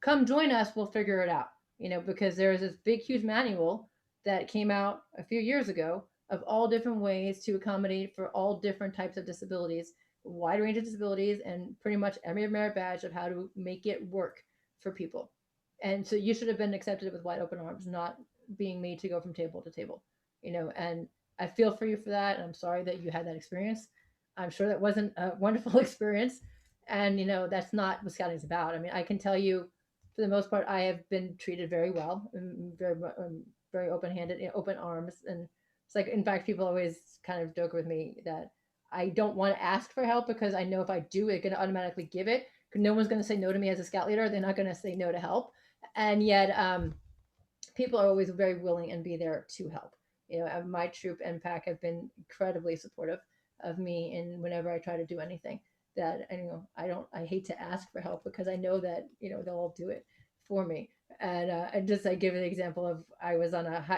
come join us, we'll figure it out. Because there's this big, huge manual that came out a few years ago of all different ways to accommodate for all different types of disabilities, a wide range of disabilities, and pretty much every merit badge of how to make it work for people. And so you should have been accepted with wide open arms, not being made to go from table to table. And I feel for you for that. And I'm sorry that you had that experience. I'm sure that wasn't a wonderful experience. And, that's not what scouting is about. I mean, I can tell you, for the most part, I have been treated very well, very open-handed, open arms. And it's like, in fact, people always kind of joke with me that I don't want to ask for help because I know if I do, it's going to automatically give it. No one's going to say no to me as a scout leader. They're not going to say no to help. And yet, people are always very willing and be there to help. My troop and pack have been incredibly supportive of me, and whenever I try to do anything that, I hate to ask for help because I know that, they'll all do it for me. And I give an example of,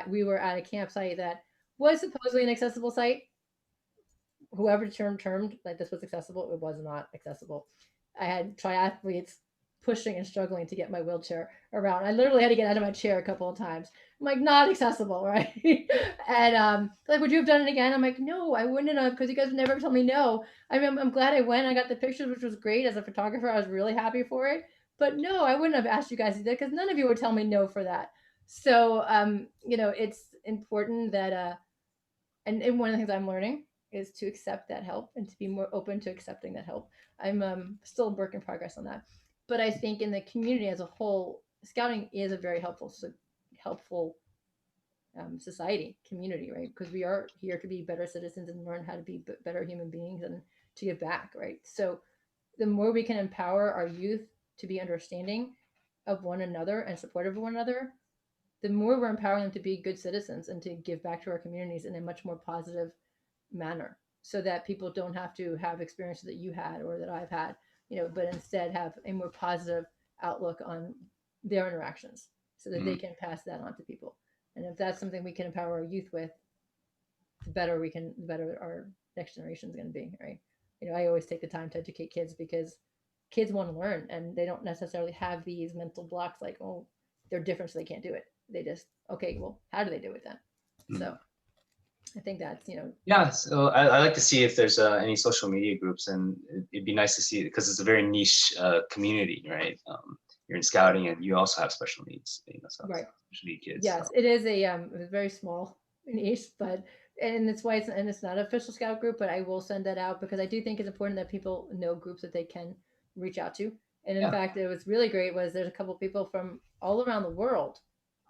we were at a campsite that was supposedly an accessible site. Whoever termed like this was accessible, it was not accessible. I had triathletes pushing and struggling to get my wheelchair around. I literally had to get out of my chair a couple of times. I'm like, not accessible, right? And like, would you have done it again? I'm like, no, I wouldn't have, because you guys would never tell me no. I mean, I'm glad I went. I got the pictures, which was great. As a photographer, I was really happy for it. But no, I wouldn't have asked you guys to do that because none of you would tell me no for that. So, it's important that, and one of the things I'm learning is to accept that help and to be more open to accepting that help. I'm still a work in progress on that. But I think in the community as a whole, scouting is a very helpful society, community, right? Because we are here to be better citizens and learn how to be better human beings and to give back, right? So the more we can empower our youth to be understanding of one another and supportive of one another, the more we're empowering them to be good citizens and to give back to our communities in a much more positive manner, so that people don't have to have experiences that you had or that I've had, but instead have a more positive outlook on their interactions so that they can pass that on to people. And if that's something we can empower our youth with, the better our next generation is going to be, right? I always take the time to educate kids because kids want to learn and they don't necessarily have these mental blocks like, oh, they're different, so they can't do it. They just, okay, well, how do they do it then? So I think that's, Yeah, so I like to see if there's any social media groups, and it'd be nice to see it because it's a very niche community, right? You're in scouting and you also have special needs, so right. Special need kids. Yes, so. it is a very small niche, but and that's why it's not an official scout group, but I will send that out because I do think it's important that people know groups that they can reach out to. And in fact, it was really great was there's a couple of people from all around the world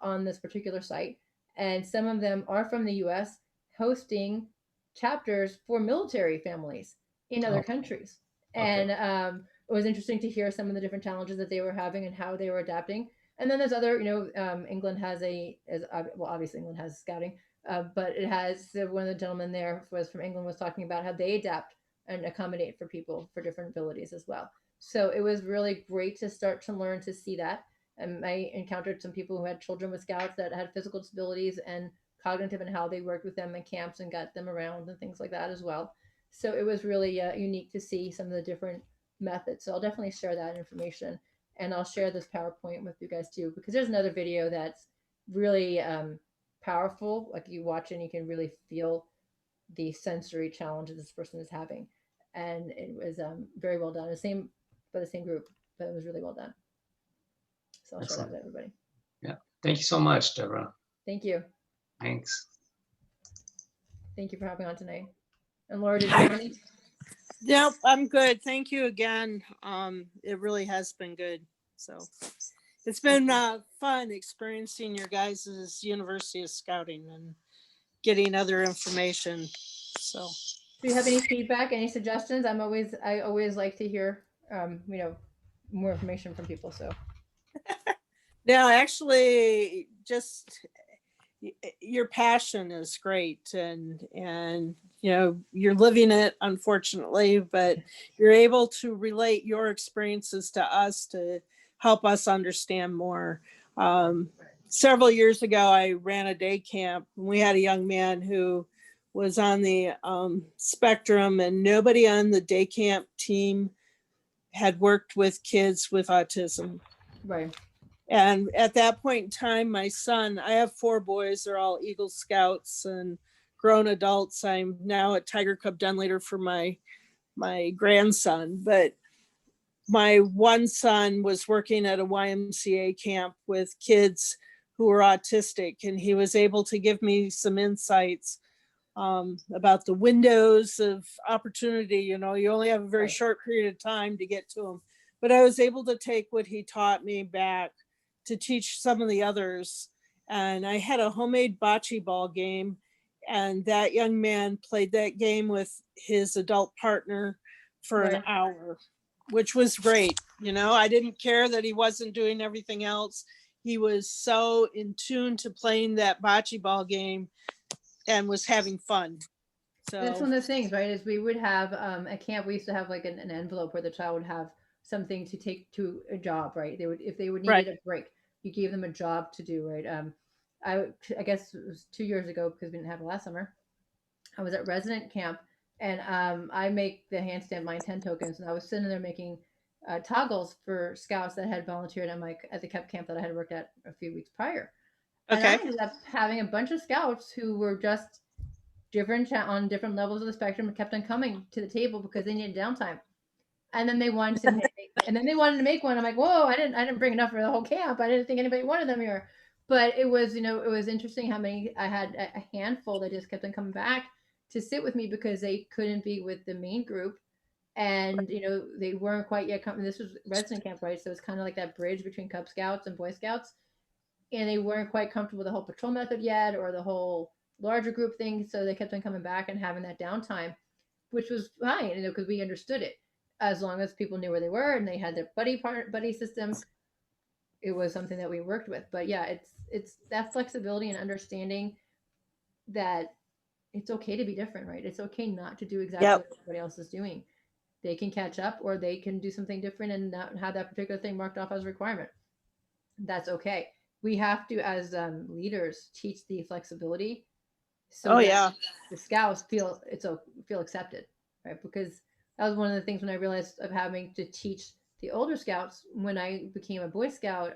on this particular site, and some of them are from the US hosting chapters for military families in other countries. And it was interesting to hear some of the different challenges that they were having and how they were adapting. And then there's other, England has obviously England has scouting, but it has one of the gentlemen there was from England was talking about how they adapt and accommodate for people for different abilities as well. So it was really great to start to learn to see that. And I encountered some people who had children with scouts that had physical disabilities and cognitive, and how they worked with them in camps and got them around and things like that as well. So it was really unique to see some of the different methods. So I'll definitely share that information, and I'll share this PowerPoint with you guys too, because there's another video that's really powerful. Like you watch and you can really feel the sensory challenges this person is having, and it was very well done. The same group, but it was really well done. So I'll share that with everybody. Yeah, thank you so much, Deborah. Thank you. Thanks. Thank you for having on tonight. And Laura, did you have any? Yep, I'm good. Thank you again. It really has been good. So it's been fun experiencing your guys' University of Scouting and getting other information. So do you have any feedback, any suggestions? I always like to hear more information from people. So no, actually just your passion is great, and you're living it, unfortunately, but you're able to relate your experiences to us to help us understand more. Several years ago, I ran a day camp, and we had a young man who was on the spectrum, and nobody on the day camp team had worked with kids with autism. Right. And at that point in time, my son, I have 4 boys, they're all Eagle Scouts and grown adults. I'm now at Tiger Cub Den leader for my grandson, but my one son was working at a YMCA camp with kids who were autistic, and he was able to give me some insights about the windows of opportunity. You know, you only have a very short period of time to get to them, but I was able to take what he taught me back to teach some of the others. And I had a homemade bocce ball game, and that young man played that game with his adult partner for an hour, which was great. You know, I didn't care that he wasn't doing everything else. He was so in tune to playing that bocce ball game and was having fun. So that's one of the things, right? Is we would have at camp, we used to have like an envelope where the child would have something to take to a job, right? They would, if they would needed a break, you gave them a job to do, right? I guess it was 2 years ago, because we didn't have it last summer. I was at resident camp, and I make the handstand mind 10 tokens, and I was sitting there making toggles for scouts that had volunteered at the camp that I had worked at a few weeks prior. And I ended up having a bunch of scouts who were just on different levels of the spectrum and kept on coming to the table because they needed downtime. And then they wanted to make one. I'm like, whoa, I didn't bring enough for the whole camp. I didn't think anybody wanted them here. But it was, it was interesting how many I had, a handful that just kept on coming back to sit with me because they couldn't be with the main group. And, they weren't quite yet coming. This was resident camp, right? So it's kind of like that bridge between Cub Scouts and Boy Scouts. And they weren't quite comfortable with the whole patrol method yet, or the whole larger group thing. So they kept on coming back and having that downtime, which was fine, because we understood it. As long as people knew where they were and they had their buddy system, it was something that we worked with. But yeah, it's that flexibility and understanding that it's okay to be different, right? It's okay not to do exactly what everybody else is doing. They can catch up, or they can do something different and not have that particular thing marked off as a requirement. That's okay. We have to, as leaders, teach the flexibility, so that the scouts feel accepted, right? Because that was one of the things when I realized of having to teach the older scouts when I became a Boy Scout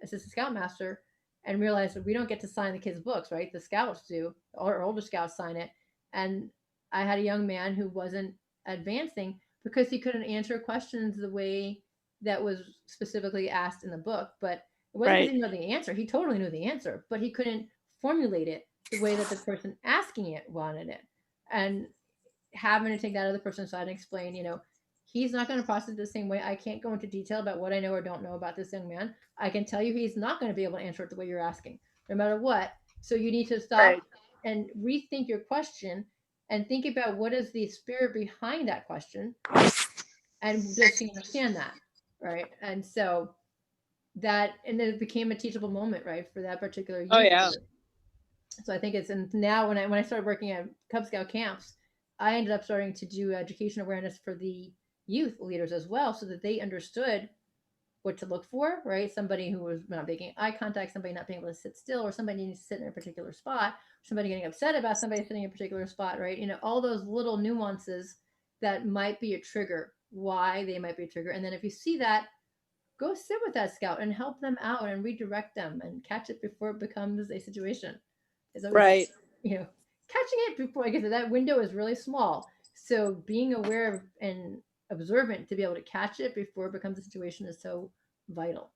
assistant scoutmaster, and realized that we don't get to sign the kids' books, right? The scouts do, or older scouts sign it. And I had a young man who wasn't advancing because he couldn't answer questions the way that was specifically asked in the book. But it wasn't because he didn't know the answer. He totally knew the answer, but he couldn't formulate it the way that the person asking it wanted it. And having to take that other person's side and explain, he's not going to process it the same way. I can't go into detail about what I know or don't know about this young man. I can tell you he's not going to be able to answer it the way you're asking, no matter what. So you need to stop and rethink your question and think about what is the spirit behind that question, and does he understand that, right? And so and then it became a teachable moment, right, for that particular youth. Oh yeah. So I think now when I started working at Cub Scout camps, I ended up starting to do education awareness for the youth leaders as well, so that they understood what to look for, right? Somebody who was not making eye contact, somebody not being able to sit still, or somebody needing to sit in a particular spot, somebody getting upset about somebody sitting in a particular spot, right? All those little nuances that might be a trigger, why they might be a trigger. And then if you see that, go sit with that scout and help them out and redirect them and catch it before it becomes a situation. Always, catching it before, like I said, that window is really small. So being aware of and observant to be able to catch it before it becomes a situation is so vital.